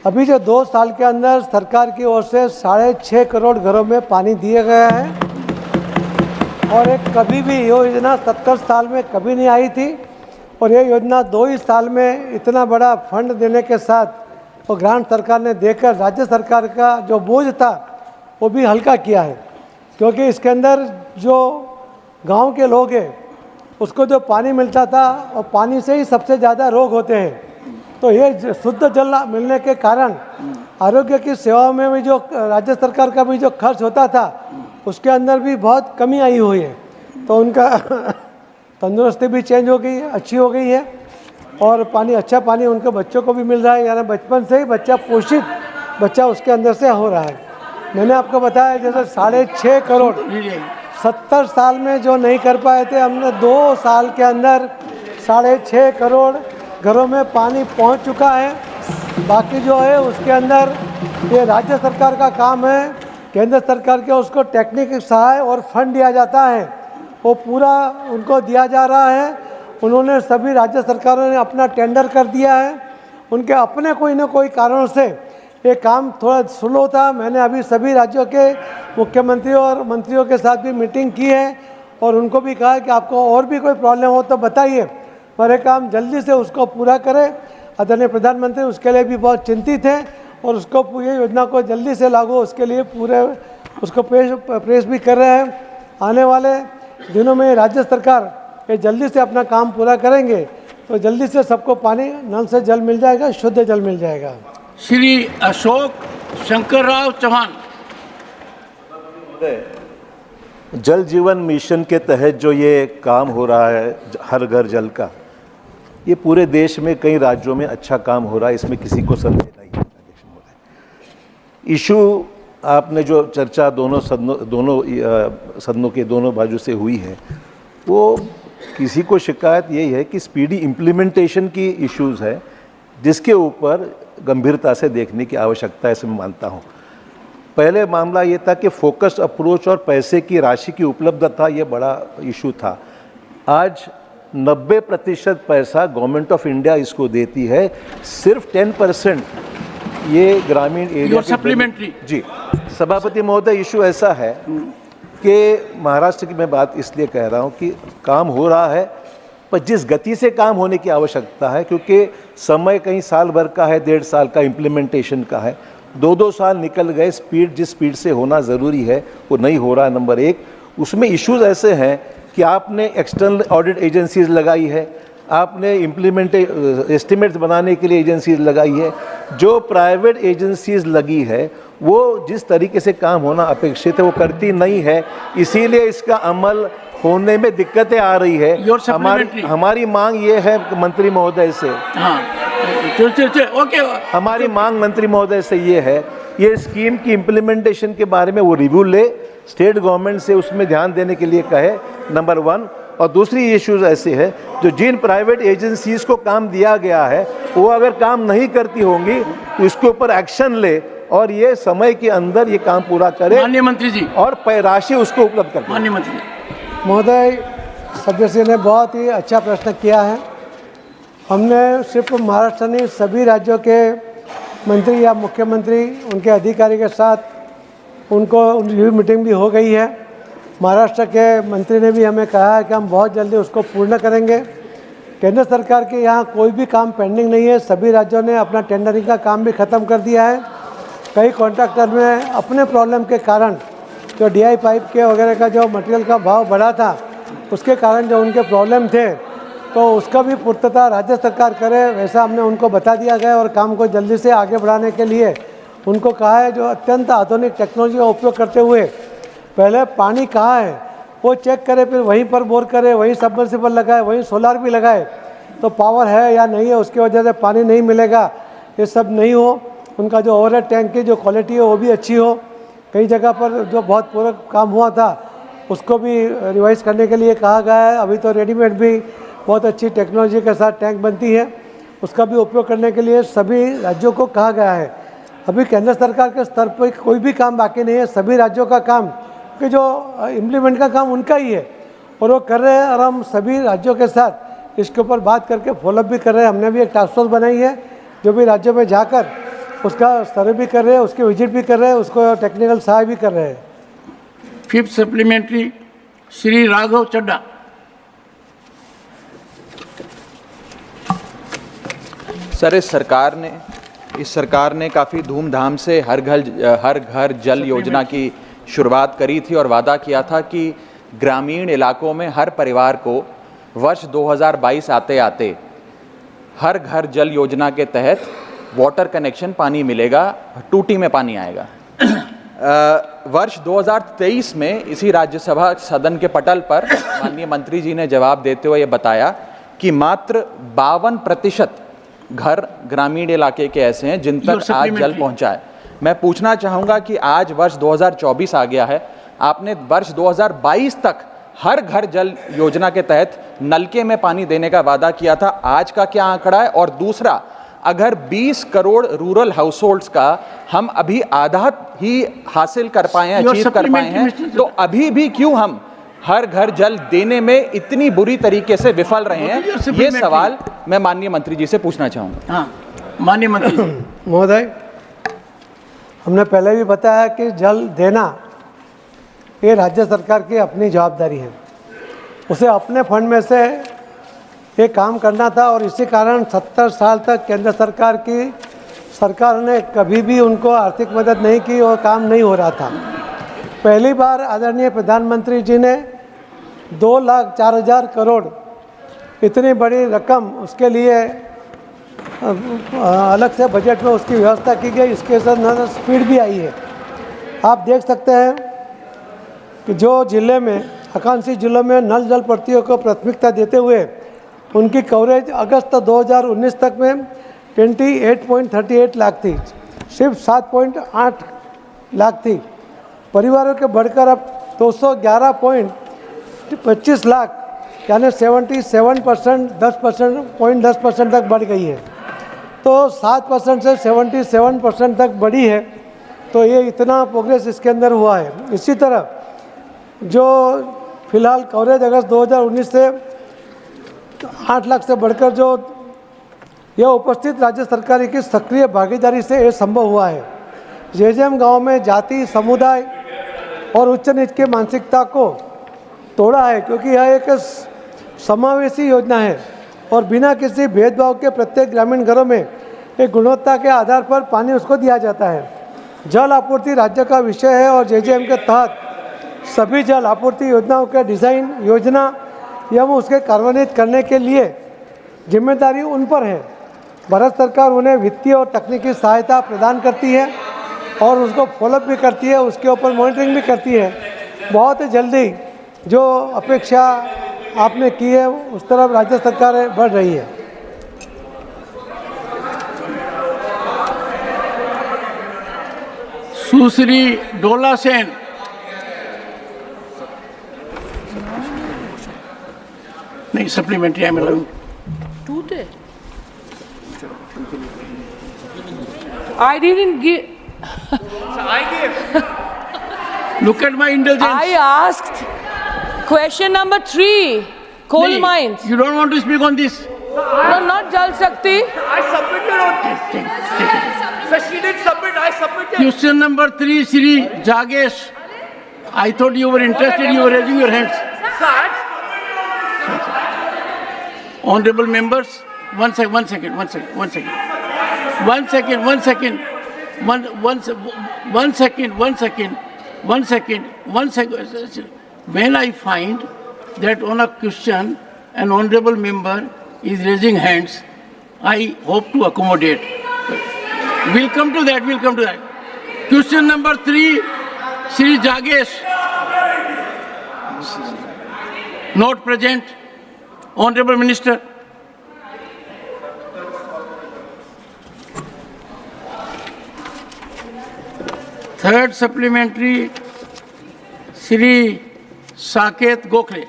अभी जो 2 साल के अंदर सरकार की ओर से 6.5 करोड़ घरों में पानी दिया गया है और एक कभी भी योजना 70 साल में कभी नहीं आई थी। और ये योजना 2 ही साल में इतना बड़ा फंड देने के साथ तो ग्रांट सरकार ने देकर राज्य सरकार का जो बोझ था वो भी हल्का किया है, क्योंकि इसके अंदर जो गांव के लोग हैं उसको जो पानी मिलता था और पानी से ही सबसे ज़्यादा रोग होते हैं। तो ये शुद्ध जल मिलने के कारण आरोग्य की सेवाओं में भी जो राज्य सरकार का भी जो खर्च होता था उसके अंदर भी बहुत कमी आई हुई है। तो उनका तंदुरुस्ती भी चेंज हो गई है, अच्छी हो गई है और पानी, अच्छा पानी उनके बच्चों को भी मिल रहा है, यानी बचपन से ही बच्चा पोषित बच्चा उसके अंदर से हो रहा है। मैंने आपको बताया जैसे 6.5 करोड़ 70 साल में जो नहीं कर पाए थे, हमने 2 साल के अंदर 6.5 करोड़ घरों में पानी पहुंच चुका है। बाकी जो है उसके अंदर ये राज्य सरकार का काम है, केंद्र सरकार के उसको टेक्निकल सहाय और फंड दिया जाता है, वो पूरा उनको दिया जा रहा है। उन्होंने सभी राज्य सरकारों ने अपना टेंडर कर दिया है। उनके अपने कोई ना कोई कारणों से ये काम थोड़ा स्लो था। मैंने अभी सभी राज्यों के मुख्यमंत्रियों और मंत्रियों के साथ भी मीटिंग की है और उनको भी कहा है कि आपको और भी कोई प्रॉब्लम हो तो बताइए, पर ये काम जल्दी से उसको पूरा करें। आदरणीय प्रधानमंत्री उसके लिए भी बहुत चिंतित हैं और उसको पूरी योजना को जल्दी से लागू उसके लिए पूरे उसको प्रेस भी कर रहे हैं। आने वाले दिनों में राज्य सरकार ये जल्दी से अपना काम पूरा करेंगे तो जल्दी से सबको पानी नल से जल मिल जाएगा, शुद्ध जल मिल जाएगा। श्री अशोक शंकर राव चौहान। जल जीवन मिशन के तहत जो ये काम हो रहा है हर घर जल का, ये पूरे देश में कई राज्यों में अच्छा काम हो रहा है, इसमें किसी को संदेह नहीं है अध्यक्ष महोदय। इशू आपने जो चर्चा दोनों सदनों के दोनों बाजू से हुई है, वो किसी को शिकायत यही है कि स्पीडी इम्प्लीमेंटेशन की इश्यूज़ है, जिसके ऊपर गंभीरता से देखने की आवश्यकता है, ऐसे मैं मानता हूँ। पहले मामला ये था कि फोकस्ड अप्रोच और पैसे की राशि की उपलब्धता ये बड़ा इशू था। आज 90% पैसा गवर्नमेंट ऑफ इंडिया इसको देती है, सिर्फ 10% ये ग्रामीण एरिया सप्लीमेंट्री। जी सभापति महोदय, इशू ऐसा है कि महाराष्ट्र की मैं बात इसलिए कह रहा हूँ कि काम हो रहा है, पर जिस गति से काम होने की आवश्यकता है, क्योंकि समय कहीं साल भर का है, 1.5 साल का इम्प्लीमेंटेशन का है, 2-2 साल निकल गए, स्पीड जिस स्पीड से होना ज़रूरी है वो नहीं हो रहा है। नंबर 1, उसमें इश्यूज ऐसे हैं कि आपने एक्सटर्नल ऑडिट एजेंसीज लगाई है, आपने एस्टिमेट्स बनाने के लिए एजेंसीज लगाई है, जो प्राइवेट एजेंसीज लगी है वो जिस तरीके से काम होना अपेक्षित है वो करती नहीं है, इसीलिए इसका अमल होने में दिक्कतें आ रही है। हमारी मांग ये है मंत्री महोदय से, हमारी मांग मंत्री महोदय से ये है, ये स्कीम की इम्प्लीमेंटेशन के बारे में वो रिव्यू ले, स्टेट गवर्नमेंट से उसमें ध्यान देने के लिए कहे, नंबर 1। और दूसरी इश्यूज ऐसे है जो जिन प्राइवेट एजेंसीज को काम दिया गया है वो अगर काम नहीं करती होंगी तो इसके ऊपर एक्शन ले और ये समय के अंदर ये काम पूरा करे, माननीय मंत्री जी, और राशि उसको उपलब्ध करे। माननीय मंत्री महोदय, सदस्य ने बहुत ही अच्छा प्रश्न किया है। हमने सिर्फ महाराष्ट्र नहीं, सभी राज्यों के मंत्री या मुख्यमंत्री उनके अधिकारी के साथ उनको रिव्यू मीटिंग भी हो गई है। महाराष्ट्र के मंत्री ने भी हमें कहा है कि हम बहुत जल्दी उसको पूर्ण करेंगे। केंद्र सरकार के यहाँ कोई भी काम पेंडिंग नहीं है, सभी राज्यों ने अपना टेंडरिंग का काम भी ख़त्म कर दिया है। कई कॉन्ट्रैक्टर में अपने प्रॉब्लम के कारण जो DI पाइप के वगैरह का जो मटेरियल का भाव बढ़ा था, उसके कारण जो उनके प्रॉब्लम थे, तो उसका भी पूर्तता राज्य सरकार करे, वैसा हमने उनको बता दिया गया। और काम को जल्दी से आगे बढ़ाने के लिए उनको कहा है, जो अत्यंत आधुनिक टेक्नोलॉजी का उपयोग करते हुए पहले पानी कहाँ है वो चेक करे, फिर वहीं पर बोर करे, वहीं सबमर्सिबल लगाए, वहीं सोलार भी लगाए, तो पावर है या नहीं है, उसकी वजह से पानी नहीं मिलेगा, ये सब नहीं हो। उनका जो ओवरहेड टैंक की जो क्वालिटी है वो भी अच्छी हो। कई जगह पर जो बहुत पूरा काम हुआ था उसको भी रिवाइज करने के लिए कहा गया है। अभी तो रेडीमेड भी बहुत अच्छी टेक्नोलॉजी के साथ टैंक बनती है, उसका भी उपयोग करने के लिए सभी राज्यों को कहा गया है। अभी केंद्र सरकार के स्तर पर कोई भी काम बाकी नहीं है, सभी राज्यों का काम कि जो इम्प्लीमेंट का काम उनका ही है और वो कर रहे हैं। और हम सभी राज्यों के साथ इसके ऊपर बात करके फॉलोअप भी कर रहे हैं। हमने भी एक टास्क फोर्स बनाई है जो भी राज्यों में जाकर उसका सर्वे भी कर रहे हैं, उसके विजिट भी कर रहे हैं, उसको टेक्निकल सहाय भी कर रहे हैं। 5th सप्लीमेंट्री श्री राघव चड्डा। सर, इस सरकार ने काफ़ी धूमधाम से हर घर जल योजना की शुरुआत करी थी और वादा किया था कि ग्रामीण इलाकों में हर परिवार को वर्ष 2022 आते आते हर घर जल योजना के तहत वाटर कनेक्शन पानी मिलेगा, टूटी में पानी आएगा। वर्ष 2023 में इसी राज्यसभा सदन के पटल पर माननीय मंत्री जी ने जवाब देते हुए ये बताया कि मात्र 52% घर ग्रामीण इलाके के ऐसे हैं जिन तक आज जल पहुंचा है। मैं पूछना चाहूँगा कि आज वर्ष 2024 आ गया है, आपने वर्ष 2022 तक हर घर जल योजना के तहत नलके में पानी देने का वादा किया था, आज का क्या आंकड़ा है? और दूसरा, अगर 20 करोड़ रूरल हाउसहोल्ड्स का हम अभी आधा ही हासिल कर पाए हैं, अचीव कर पाए हैं, तो अभी भी क्यों हम हर घर जल देने में इतनी बुरी तरीके से विफल रहे हैं? ये सवाल मैं माननीय मंत्री जी से पूछना चाहूँगा। हाँ, माननीय मंत्री महोदय, हमने पहले भी बताया कि जल देना ये राज्य सरकार की अपनी जवाबदारी है, उसे अपने फंड में से ये काम करना था। और इसी कारण 70 साल तक केंद्र सरकार ने कभी भी उनको आर्थिक मदद नहीं की और काम नहीं हो रहा था। पहली बार आदरणीय प्रधानमंत्री जी ने 2,04,000 करोड़ इतनी बड़ी रकम उसके लिए अलग से बजट में उसकी व्यवस्था की गई। इसके साथ स्पीड भी आई है। आप देख सकते हैं कि जो जिले में आकांक्षी जिलों में नल जल प्रतियों को प्राथमिकता देते हुए उनकी कवरेज अगस्त 2019 तक में 28.38 लाख थी, सिर्फ 7.8 लाख थी। परिवारों के बढ़कर अब 211.25 लाख यानी 77%, 10% तक बढ़ गई है। तो 7% से 77% तक बढ़ी है, तो ये इतना प्रोग्रेस इसके अंदर हुआ है। इसी तरह जो फिलहाल कवरेज अगस्त 2019 से 8 लाख से बढ़कर जो यह उपस्थित राज्य सरकार की सक्रिय भागीदारी से यह संभव हुआ है। जेजेएम गांव में जाति, समुदाय और उच्च नीच की मानसिकता को तोड़ा है, क्योंकि यह एक समावेशी योजना है और बिना किसी भेदभाव के प्रत्येक ग्रामीण घरों में एक गुणवत्ता के आधार पर पानी उसको दिया जाता है। जल आपूर्ति राज्य का विषय है और जेजेएम के तहत सभी जल आपूर्ति योजनाओं के डिज़ाइन, योजना एवं उसके कार्यान्वित करने के लिए जिम्मेदारी उन पर है। भारत सरकार उन्हें वित्तीय और तकनीकी सहायता प्रदान करती है और उसको फॉलोअप भी करती है, उसके ऊपर मॉनिटरिंग भी करती है। बहुत ही जल्दी जो अपेक्षा आपने की है उस तरफ राज्य सरकार बढ़ रही है। सुश्री डोला सेन। नहीं, supplementary I am allowed. I didn't give. I gave. Look at my indulgence. I asked question number 3, coal mines. You don't want to speak on this? No, not Jal Shakti. I submitted on this. Sir, she didn't submit. I submitted. Question number 3, Shri Jagesh. I thought you were interested. You were raising your hands. Sir. Honorable members, one second. When I find that on a question an honorable member is raising hands, I hope to accommodate. We'll come to that. Question number 3, Shri Jagesh. Not present. Honorable Minister. Third supplementary, Shri Saket Gokhale.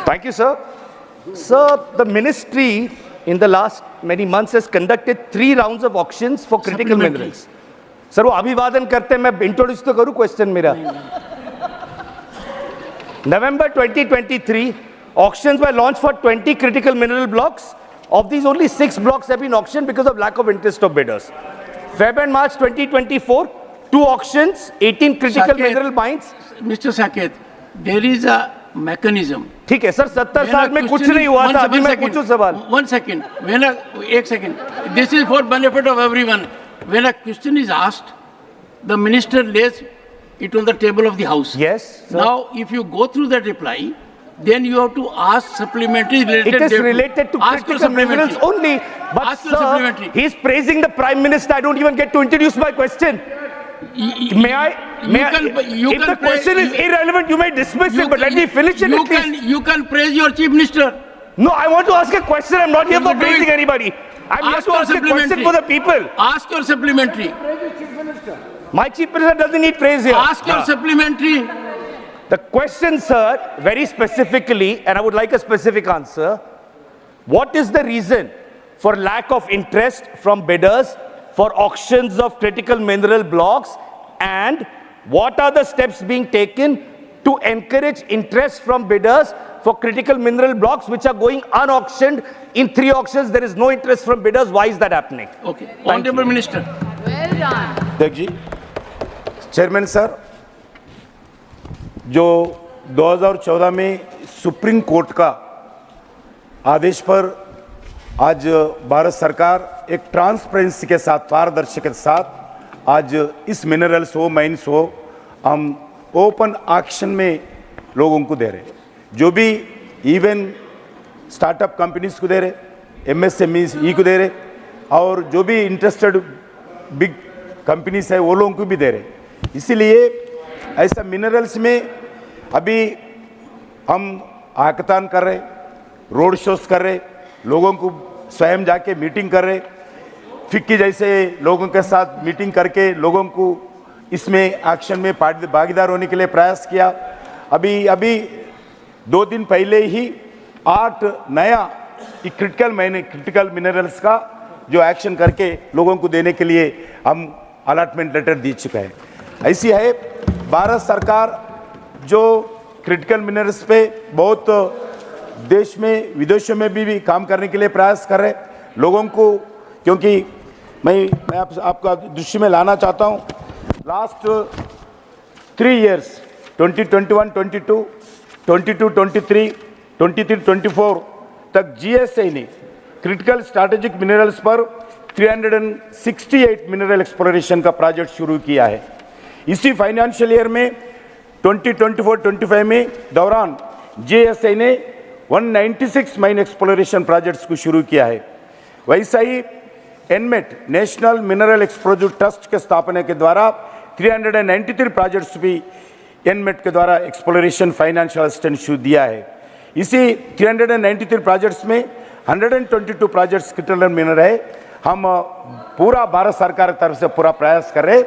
Thank you, sir. Sir, the ministry in the last many months has conducted 3 rounds of auctions for critical minerals. Sir, वो अभिवादन करते हैं, मैं introduce तो करूं question मेरा. November 2023, auctions were launched for 20 critical mineral blocks. Of these, only 6 blocks have been auctioned because of lack of interest of bidders. Feb and March 2024, 2 auctions, 18 critical mineral mines. Mr. Saket, there is a mechanism. ठीक है sir, 70 साल में कुछ नहीं हुआ था, अभी मैं पूछूं सवाल. One second. एक second. This is for benefit of everyone. When a question is asked, the minister lays it on the table of the House. Yes, sir. Now, if you go through that reply, then you have to ask supplementary related. It is related to critical minerals only. But Ask sir, he is praising the Prime Minister. I don't even get to introduce my question. May I? If the question is irrelevant, you may dismiss it, but let me finish it at least. You can praise your Chief Minister. No, I want to ask a question. I'm not here for praising anybody. I'm here to ask a question for the people. Ask your supplementary. My Chief Minister doesn't need praise here. Ask your supplementary. The question, sir, very specifically, and I would like a specific answer. What is the reason for lack of interest from bidders for auctions of critical mineral blocks, and what are the steps being taken to encourage interest from bidders for critical mineral blocks which are going unauctioned? In 3 auctions, there is no interest from bidders. Why is that happening? Okay. Honorable Minister. Well done. देखिए, chairman sir, जो 2014 में supreme court का आदेश पर आज भारत सरकार एक transparency के साथ, पारदर्शिता के साथ आज इस मिनरल्स हो, माइंस हो, हम ओपन ऑक्शन में लोगों को दे रहे, जो भी इवन स्टार्टअप कंपनीज को दे रहे, एमएसएमईज को दे रहे, और जो भी इंटरेस्टेड बिग कंपनीज है वो लोगों को भी दे रहे. इसीलिए ऐसा मिनरल्स में अभी हम हैकाथॉन कर रहे, रोड शोज कर रहे, लोगों को स्वयं जाके मीटिंग कर रहे, फिक्की जैसे लोगों के साथ मीटिंग करके लोगों को इसमें एक्शन में भागीदार होने के लिए प्रयास किया। अभी 2 दिन पहले ही 8 नया क्रिटिकल मिनरल्स का जो एक्शन करके लोगों को देने के लिए हम अलॉटमेंट लेटर दे चुके हैं। ऐसी है भारत सरकार जो क्रिटिकल मिनरल्स पे बहुत देश में विदेशों में भी काम करने के लिए प्रयास कर रहे लोगों को, क्योंकि मैं आपका दृष्टि में लाना चाहता हूं, लास्ट 3 years 2021-22, 22-23, 23-24 तक GSI ने क्रिटिकल स्ट्रैटेजिक मिनरल्स पर 368 मिनरल एक्सप्लोरेशन का प्रोजेक्ट शुरू किया है। इसी फाइनेंशियल ईयर में 2024-25 में दौरान GSI ने 196 माइन एक्सप्लोरेशन प्रोजेक्ट्स को शुरू किया है। वैसा ही NMET national mineral exploration trust के स्थापना के द्वारा 393 प्रोजेक्ट्स भी एनमेट के द्वारा एक्सप्लोरेशन फाइनेंशियल असिस्टेंस दिया है। इसी 393 प्रोजेक्ट्स में 122 प्रोजेक्ट्स क्रिटिकल मिनरल है। हम पूरा भारत सरकार की तरफ से पूरा प्रयास कर रहे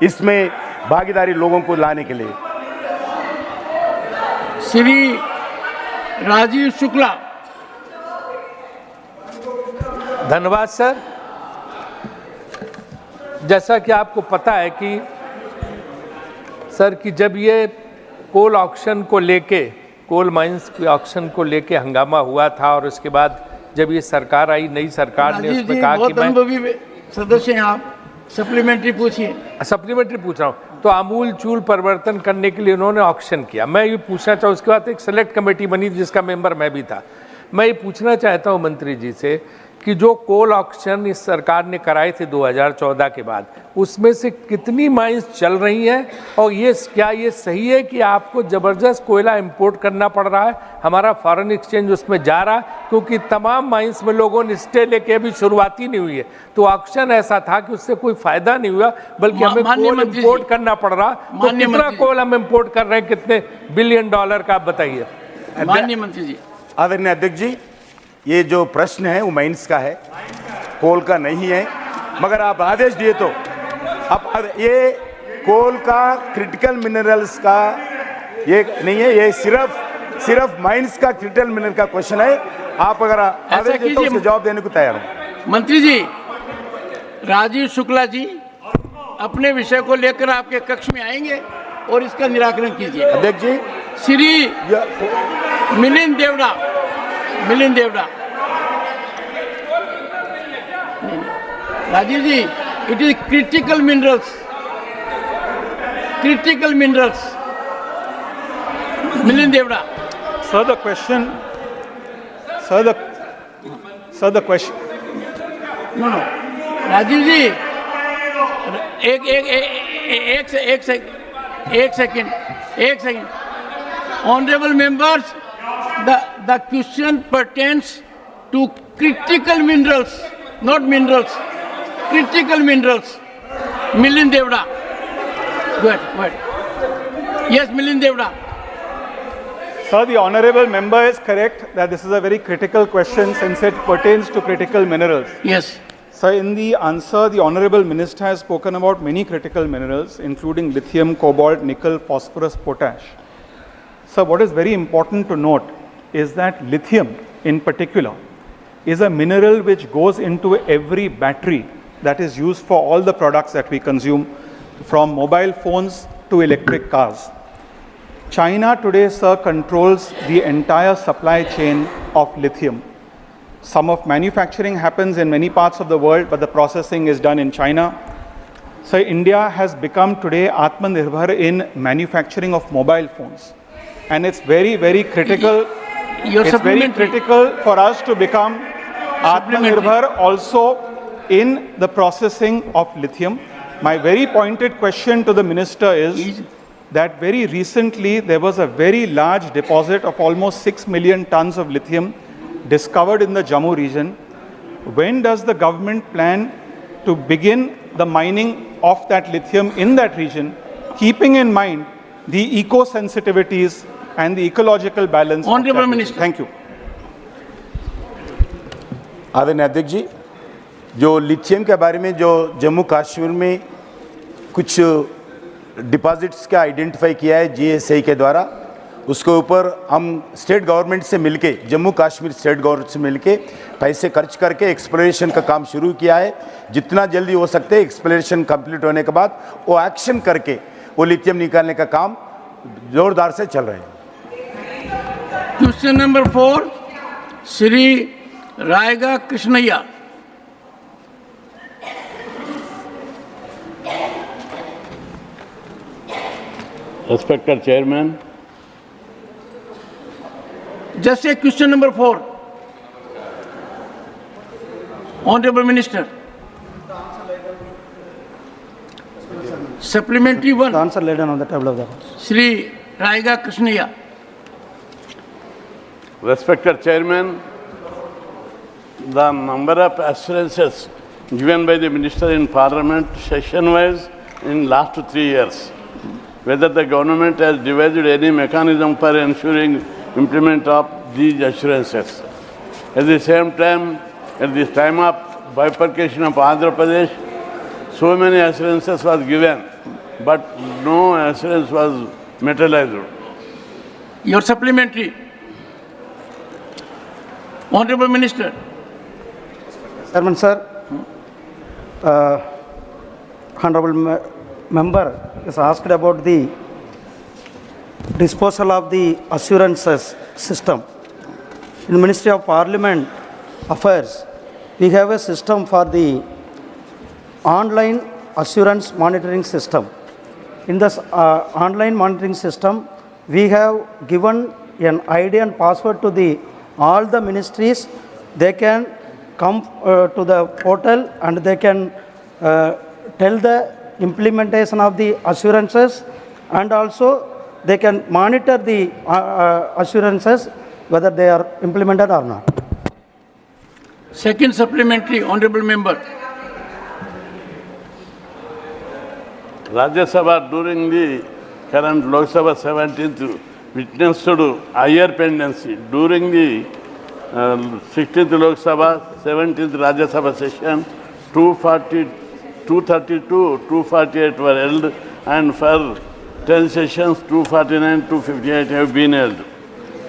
इसमें भागीदारी लोगों को लाने के लिए। श्री राजीव शुक्ला। धन्यवाद सर। जैसा कि आपको पता है कि सर कि जब ये कोल ऑक्शन को लेके, कोल माइंस के ऑक्शन को लेके हंगामा हुआ था और उसके बाद जब ये सरकार आई, नई सरकार ने उसमें कहा कि मैं अनुभवी सदस्य हैं आप, सप्लीमेंट्री पूछिए। सप्लीमेंट्री पूछ रहा हूँ। तो आमूल चूल परिवर्तन करने के लिए उन्होंने ऑक्शन किया। मैं ये पूछना चाहूँ, उसके बाद एक सेलेक्ट कमेटी बनी जिसका मेंबर मैं भी था। मैं ये पूछना चाहता हूँ मंत्री जी से कि जो कोल ऑक्शन इस सरकार ने कराए थे 2014 के बाद, उसमें से कितनी माइंस चल रही हैं और क्या ये सही है कि आपको ज़बरदस्त कोयला इंपोर्ट करना पड़ रहा है, हमारा फॉरेन एक्सचेंज उसमें जा रहा है, क्योंकि तमाम माइंस में लोगों ने स्टे लेके अभी शुरुआती नहीं हुई है। तो ऑक्शन ऐसा था कि उससे कोई फायदा नहीं हुआ, बल्कि हमें कोल इंपोर्ट करना पड़ रहा। तो कितना कोल हम इंपोर्ट कर रहे हैं, कितने $1 बिलियन का, आप बताइए। माननीय मंत्री जी। आदरणीय अध्यक्ष जी, ये जो प्रश्न है वो माइंस का है, कोल का नहीं है। मगर आप आदेश दिए तो अब ये कोल का क्रिटिकल मिनरल्स का ये नहीं है, ये सिर्फ माइंस का क्रिटिकल मिनरल का क्वेश्चन है। आप अगर आदेश दिए तो उसका जवाब देने को तैयार हैं। मंत्री जी, राजीव शुक्ला जी अपने विषय को लेकर आपके कक्ष में आएंगे और इसका निराकरण कीजिए। अध्यक्ष जी। श्री मिलिंद देवड़ा। राजीव जी, it is critical minerals. Milind Devda. Sir, the question. No. Rajiv जी, एक second. Honorable members, the question pertains to critical minerals, not minerals. Critical minerals. Milind Devda. Go ahead. Yes, Milind Devda. Sir, the honorable member is correct that this is a very critical question since it pertains to critical minerals. Yes. Sir, in the answer, the honorable minister has spoken about many critical minerals, including lithium, cobalt, nickel, phosphorus, potash. Sir, what is very important to note is that lithium in particular is a mineral which goes into every battery that is used for all the products that we consume, from mobile phones to electric cars. China today, sir, controls the entire supply chain of lithium. Some of manufacturing happens in many parts of the world, but the processing is done in China. So India has become today Atmanirbhar in manufacturing of mobile phones. And it's very, very critical. It's very critical for us to become Atmanirbhar also in the processing of lithium. My very pointed question to the minister is that very recently there was a very large deposit of almost 6 million tons of lithium discovered in the Jammu region. When does the government plan to begin the mining of that lithium in that region, keeping in mind the eco-sensitivities and the ecological balance. Honorable Minister. Thank you. आदरणीय अध्यक्ष जी, जो lithium के बारे में जो जम्मू कश्मीर में कुछ deposits का आइडेंटिफाई किया है GSI के द्वारा, उसके ऊपर हम स्टेट गवर्नमेंट से मिलके, जम्मू कश्मीर स्टेट गवर्नमेंट से मिलके पैसे खर्च करके एक्सप्लोरेशन का काम शुरू किया है। जितना जल्दी हो सकते हैं एक्सप्लोरेशन कंप्लीट होने के बाद वो एक्शन करके वो लिथियम निकालने का काम जोरदार से चल रहा है। Question number 4, Shri Ryaga Krishnaiah. Respected Chairman, Just a question number 4. Honorable Minister. Supplementary 1. The answer laid down on the table of the House. Shri Raiga Krishnaiya. Respected Chairman, the number of assurances given by the Minister in Parliament session-wise in last 3 years, whether the government has devised any mechanism for ensuring implement of these assurances. At the same time, at this time of bifurcation of Andhra Pradesh, so many assurances was given, but no assurance was materialized. Your supplementary. Honorable Minister. Chairman, sir, Honorable Member is asked about the disposal of the assurances system. In Ministry of Parliament Affairs, we have a system for the online assurance monitoring system. In this online monitoring system, we have given an ID and password to all the ministries. They can come to the portal and they can tell the implementation of the assurances, and also they can monitor the assurances whether they are implemented or not. Second supplementary, Honorable Member. Rajya Sabha during the current Lok Sabha 17th witnessed higher pendency. During the 16th Lok Sabha, 17th Rajya Sabha session, 232, 248 were held, and for 10 sessions, 249, 258 have been held.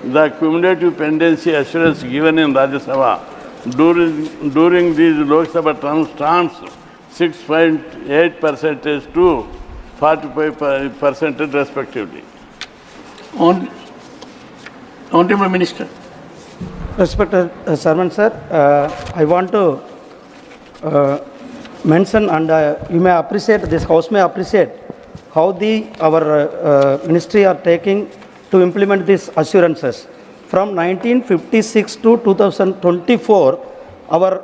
The cumulative pendency assurance given in Rajya Sabha during these Lok Sabha terms stands 6.8% to 45% respectively. Honorable Minister. Respected Chairman, sir, I want to mention, and you may appreciate, this House may appreciate how our ministry are taking to implement these assurances. From 1956 to 2024, our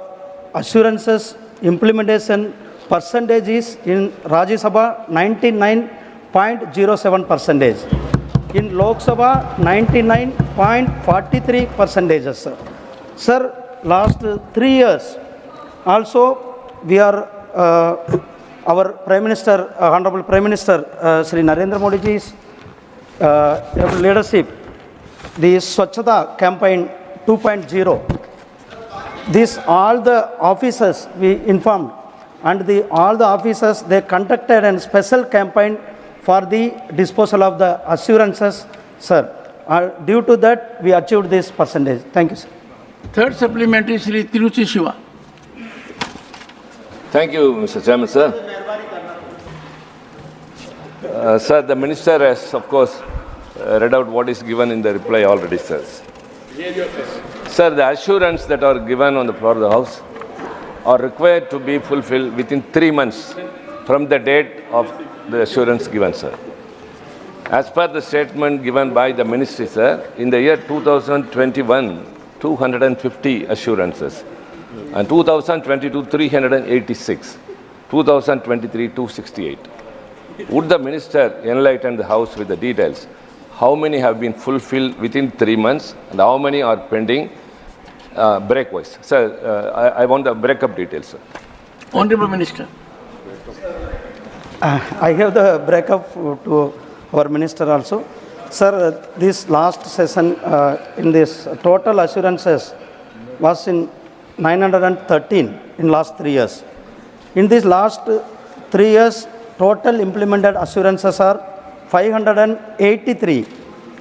assurances implementation percentage is in Rajya Sabha 99.07%. In Lok Sabha 99.43%. Sir, last 3 years also we are our Prime Minister, Honorable Prime Minister Shri Narendra Modi ji's leadership, the Swachhata campaign 2.0. These all the officers we informed, and all the officers they conducted a special campaign for the disposal of the assurances, sir. Due to that, we achieved this percentage. Thank you, sir. Third supplementary, Shri Tiruchi Shiva. Thank you, Mr. Chairman, sir. Sir, the Minister has, of course, read out what is given in the reply already, sir. Sir, the assurance that are given on the floor of the House are required to be fulfilled within 3 months from the date of the assurance given, sir. As per the statement given by the Ministry, sir, in the year 2021, 250 assurances, and 2022, 386, 2023, 268. Would the Minister enlighten the House with the details? How many have been fulfilled within 3 months and how many are pending break-wise? Sir, I want the break-up details, sir. Honorable Minister. I have the breakup to our Minister also. Sir, this last session in this total assurances was in 913 in last 3 years. In these last 3 years, total implemented assurances are 583.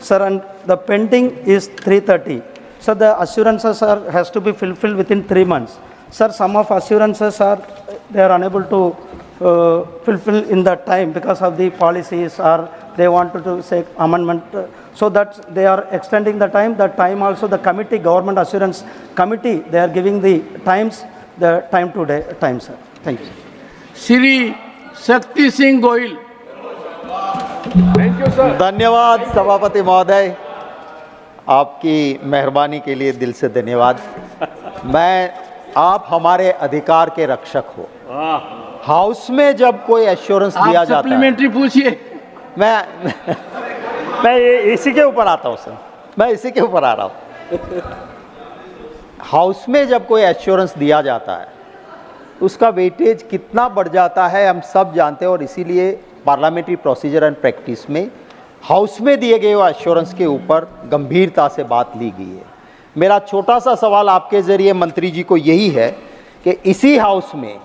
Sir, and the pending is 330. So the assurances has to be fulfilled within 3 months. Sir, some of assurances they are unable to fulfill in that time because of the policies, or they wanted to say amendment, so that they are extending the time. The time also the committee, government assurance committee, they are giving the time to time, sir. Thank you. Shri Shakti Singh Goyal. Thank you, sir. धन्यवाद सभापति महोदय, आपकी मेहरबानी के लिए दिल से धन्यवाद। आप हमारे अधिकार के रक्षक हो। हाउस में जब कोई एश्योरेंस दिया जाता है, सप्लीमेंट्री पूछिए। मैं इसी के ऊपर आता हूं सर, मैं इसी के ऊपर आ रहा हूं। हाउस में जब कोई एश्योरेंस दिया जाता है, उसका वेटेज कितना बढ़ जाता है हम सब जानते हैं, और इसीलिए पार्लियामेंट्री प्रोसीजर एंड प्रैक्टिस में हाउस में दिए गए एश्योरेंस के ऊपर गंभीरता से बात ली गई है। मेरा छोटा सा सवाल आपके जरिए मंत्री जी को यही है कि इसी हाउस में,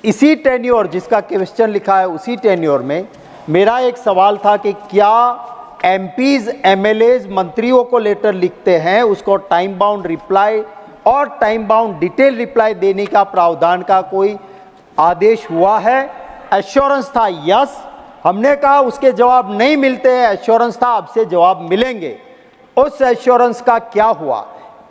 इसी टेन्योर जिसका क्वेश्चन लिखा है, उसी टेन्योर में मेरा एक सवाल था कि क्या एमपीज एमएलएज मंत्रियों को लेटर लिखते हैं, उसको टाइम बाउंड रिप्लाई और टाइम बाउंड डिटेल रिप्लाई देने का प्रावधान का कोई आदेश हुआ है? एश्योरेंस था यस, हमने कहा उसके जवाब नहीं मिलते हैं, एश्योरेंस था आपसे जवाब मिलेंगे। उस एश्योरेंस का क्या हुआ?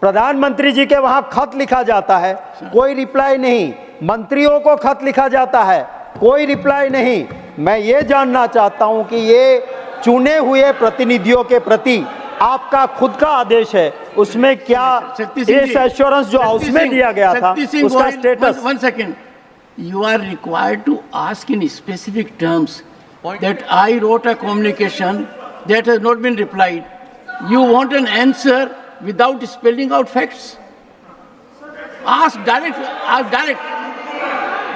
प्रधानमंत्री जी के वहां खत लिखा जाता है, कोई रिप्लाई नहीं। मंत्रियों को खत लिखा जाता है, कोई रिप्लाई नहीं। मैं ये जानना चाहता हूं कि ये चुने हुए प्रतिनिधियों के प्रति आपका खुद का आदेश है, उसमें क्या इस एश्योरेंस जो हाउस में दिया गया था उसका status? 1 second. You are required to ask in specific terms that I wrote a communication that has not been replied. You want an answer without spelling out facts? Ask direct. Ask direct.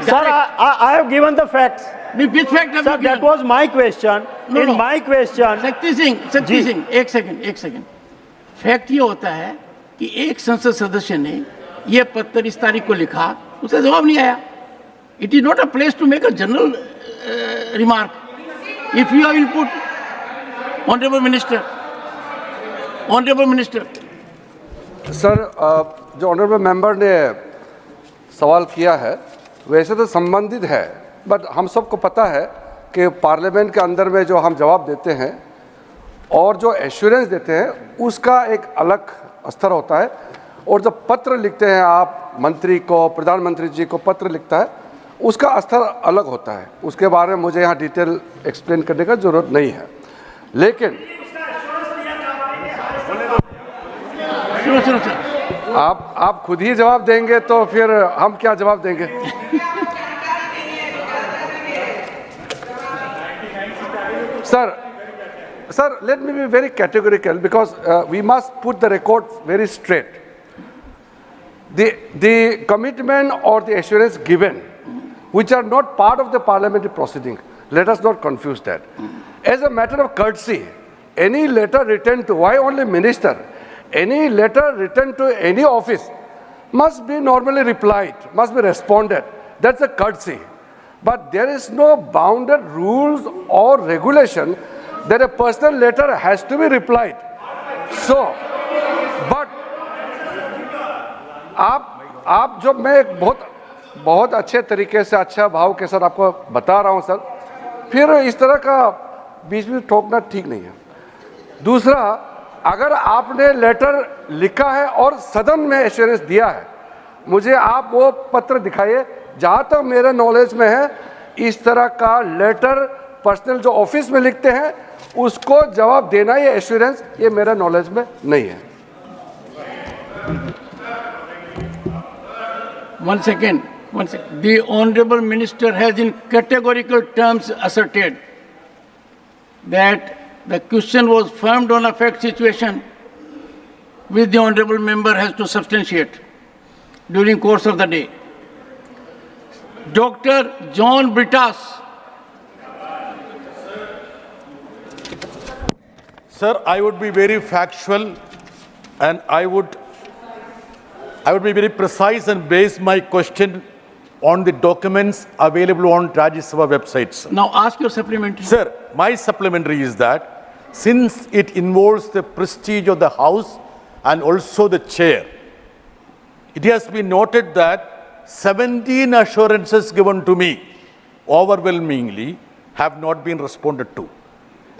Sir, I have given the facts. Which fact have Sir, you given? that was my question. No. My question. Shakti Singh, एक second. Fact ये होता है कि एक संसद सदस्य ने ये पत्र इस तारीख को लिखा, उसका जवाब नहीं आया। It is not a place to make a general remark. If you have input, Honorable Minister. Sir, जो ऑनरेबल मेंबर ने सवाल किया है वैसे तो संबंधित है, बट हम सबको पता है कि पार्लियामेंट के अंदर में जो हम जवाब देते हैं और जो एश्योरेंस देते हैं उसका एक अलग स्तर होता है, और जब पत्र लिखते हैं आप मंत्री को, प्रधानमंत्री जी को पत्र लिखता है, उसका स्तर अलग होता है। उसके बारे में मुझे यहाँ डिटेल एक्सप्लेन करने का जरूरत नहीं है। लेकिन आप खुद ही जवाब देंगे तो फिर हम क्या जवाब देंगे? Sir, let me be very categorical because we must put the record very straight. The commitment or the assurance given, which are not part of the parliamentary proceeding, let us not confuse that. As a matter of courtesy, any letter written to, why only minister? Any letter written to any office must be normally replied, must be responded. That's a courtesy. But there is no bounded rules or regulation that a personal letter has to be replied. So, but आप जो मैं एक बहुत अच्छे तरीके से, अच्छा भाव के साथ आपको बता रहा हूं सर, फिर इस तरह का बीच में ठोकना ठीक नहीं है। दूसरा, अगर आपने लेटर लिखा है और सदन में एश्योरेंस दिया है, मुझे आप वो पत्र दिखाइए। जहाँ तक मेरे नॉलेज में है, इस तरह का लेटर पर्सनल जो ऑफिस में लिखते हैं उसको जवाब देना, ये एश्योरेंस, ये मेरे नॉलेज में नहीं है। One second. The Honorable Minister has in categorical terms asserted that the question was formed on a fact situation which the Honorable Member has to substantiate during course of the day. Dr. John Brittas. Sir, I would be very factual and I would be very precise and base my question on the documents available on Rajya Sabha websites. Now ask your supplementary. Sir, my supplementary is that since it involves the prestige of the House and also the chair, it has been noted that 17 assurances given to me overwhelmingly have not been responded to.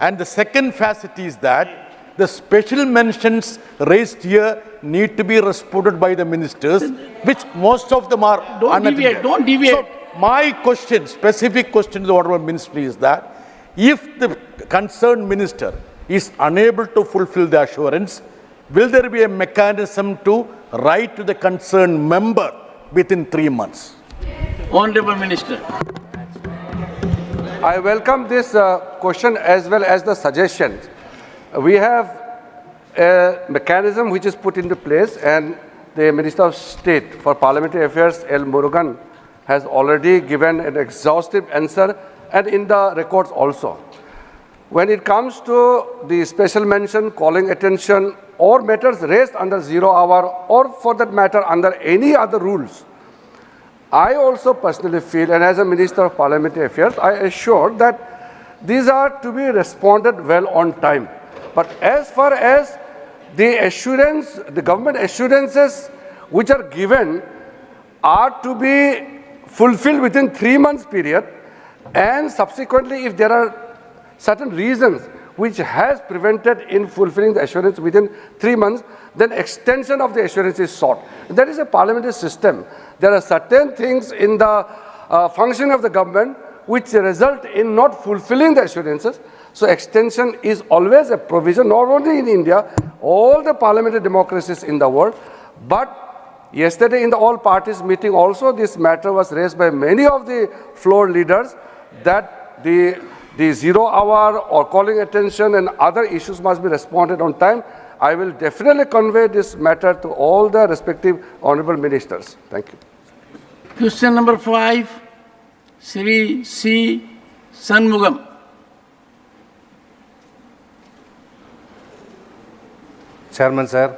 And the second facet is that the special mentions raised here need to be responded by the ministers, which most of them are unattended. Don't deviate. So my question, specific question to the Honourable Minister is that if the concerned minister is unable to fulfill the assurance, will there be a mechanism to write to the concerned member within 3 months? Honourable Minister. I welcome this question as well as the suggestions. We have a mechanism which is put into place, and the Minister of State for Parliamentary Affairs, L. Murugan, has already given an exhaustive answer, and in the records also. When it comes to the special mention, calling attention, or matters raised under 0 hour, or for that matter under any other rules, I also personally feel, and as a Minister of Parliamentary Affairs, I assure that these are to be responded well on time. But as far as the assurance, the government assurances which are given are to be fulfilled within 3 months period, and subsequently if there are certain reasons which has prevented in fulfilling the assurance within 3 months, then extension of the assurance is sought. That is a parliamentary system. There are certain things in the function of the government which result in not fulfilling the assurances. So extension is always a provision, not only in India, all the parliamentary democracies in the world. But yesterday in the all parties meeting also this matter was raised by many of the floor leaders that the 0 hour or calling attention and other issues must be responded on time. I will definitely convey this matter to all the respective honorable ministers. Thank you. Question number 5, Sri C. Shanmugam. Chairman, sir.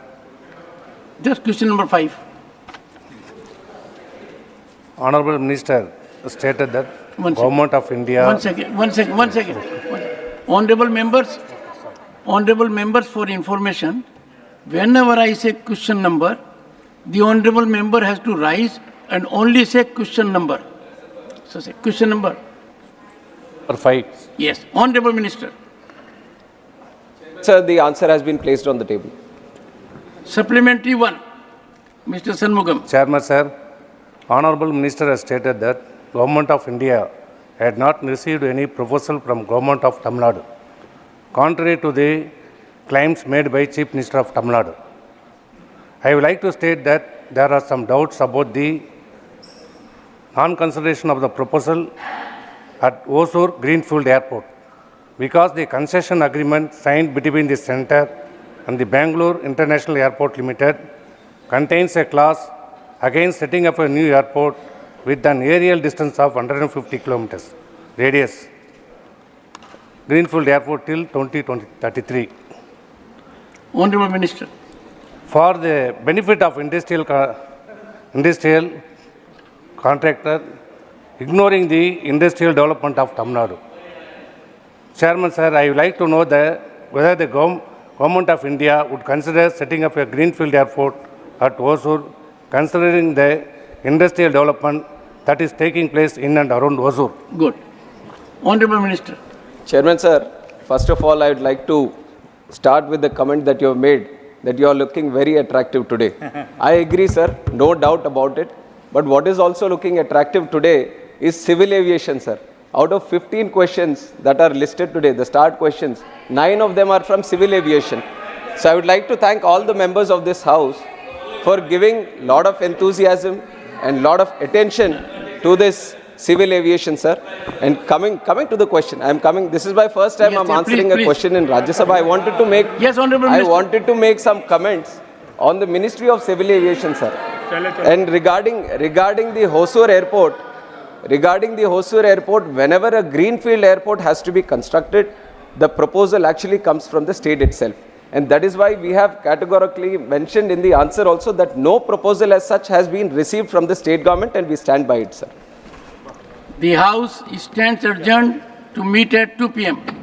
Just question number 5. Honorable Minister stated that Government of India... One second. Honorable members for information, whenever I say question number, the honorable member has to rise and only say question number. So say question number. Or 5. Yes. Honorable Minister. Sir, the answer has been placed on the table. Supplementary 1. Mr. Shanmugam. Chairman, sir. Honorable Minister has stated that Government of India had not received any proposal from Government of Tamil Nadu, contrary to the claims made by Chief Minister of Tamil Nadu. I would like to state that there are some doubts about the non-consideration of the proposal at Hosur Greenfield Airport, because the concession agreement signed between the Centre and the Bangalore International Airport Limited contains a clause against setting up a new airport with an aerial distance of 150 kilometers radius, Greenfield Airport till 2033. Honorable Minister. For the benefit of industrial contractor, ignoring the industrial development of Tamil Nadu. Chairman, sir, I would like to know whether the Government of India would consider setting up a Greenfield Airport at Hosur, considering the industrial development that is taking place in and around Hosur. Good. Honorable Minister. Chairman, sir, first of all, I would like to start with the comment that you have made, that you are looking very attractive today. I agree, sir, no doubt about it. But what is also looking attractive today is civil aviation, sir. Out of 15 questions that are listed today, the start questions, 9 of them are from civil aviation. So I would like to thank all the members of this House for giving a lot of enthusiasm and lot of attention to this civil aviation, sir. And coming to the question, this is my first time I'm answering a question in Rajya Sabha. I wanted to make, I wanted to make some comments on the Ministry of Civil Aviation, sir. And regarding the Hosur Airport, whenever a greenfield airport has to be constructed, The proposal actually comes from the state itself. And that is why we have categorically mentioned in the answer also that no proposal as such has been received from the state government, and we stand by it, sir. The House stands adjourned to meet at 2 p.m.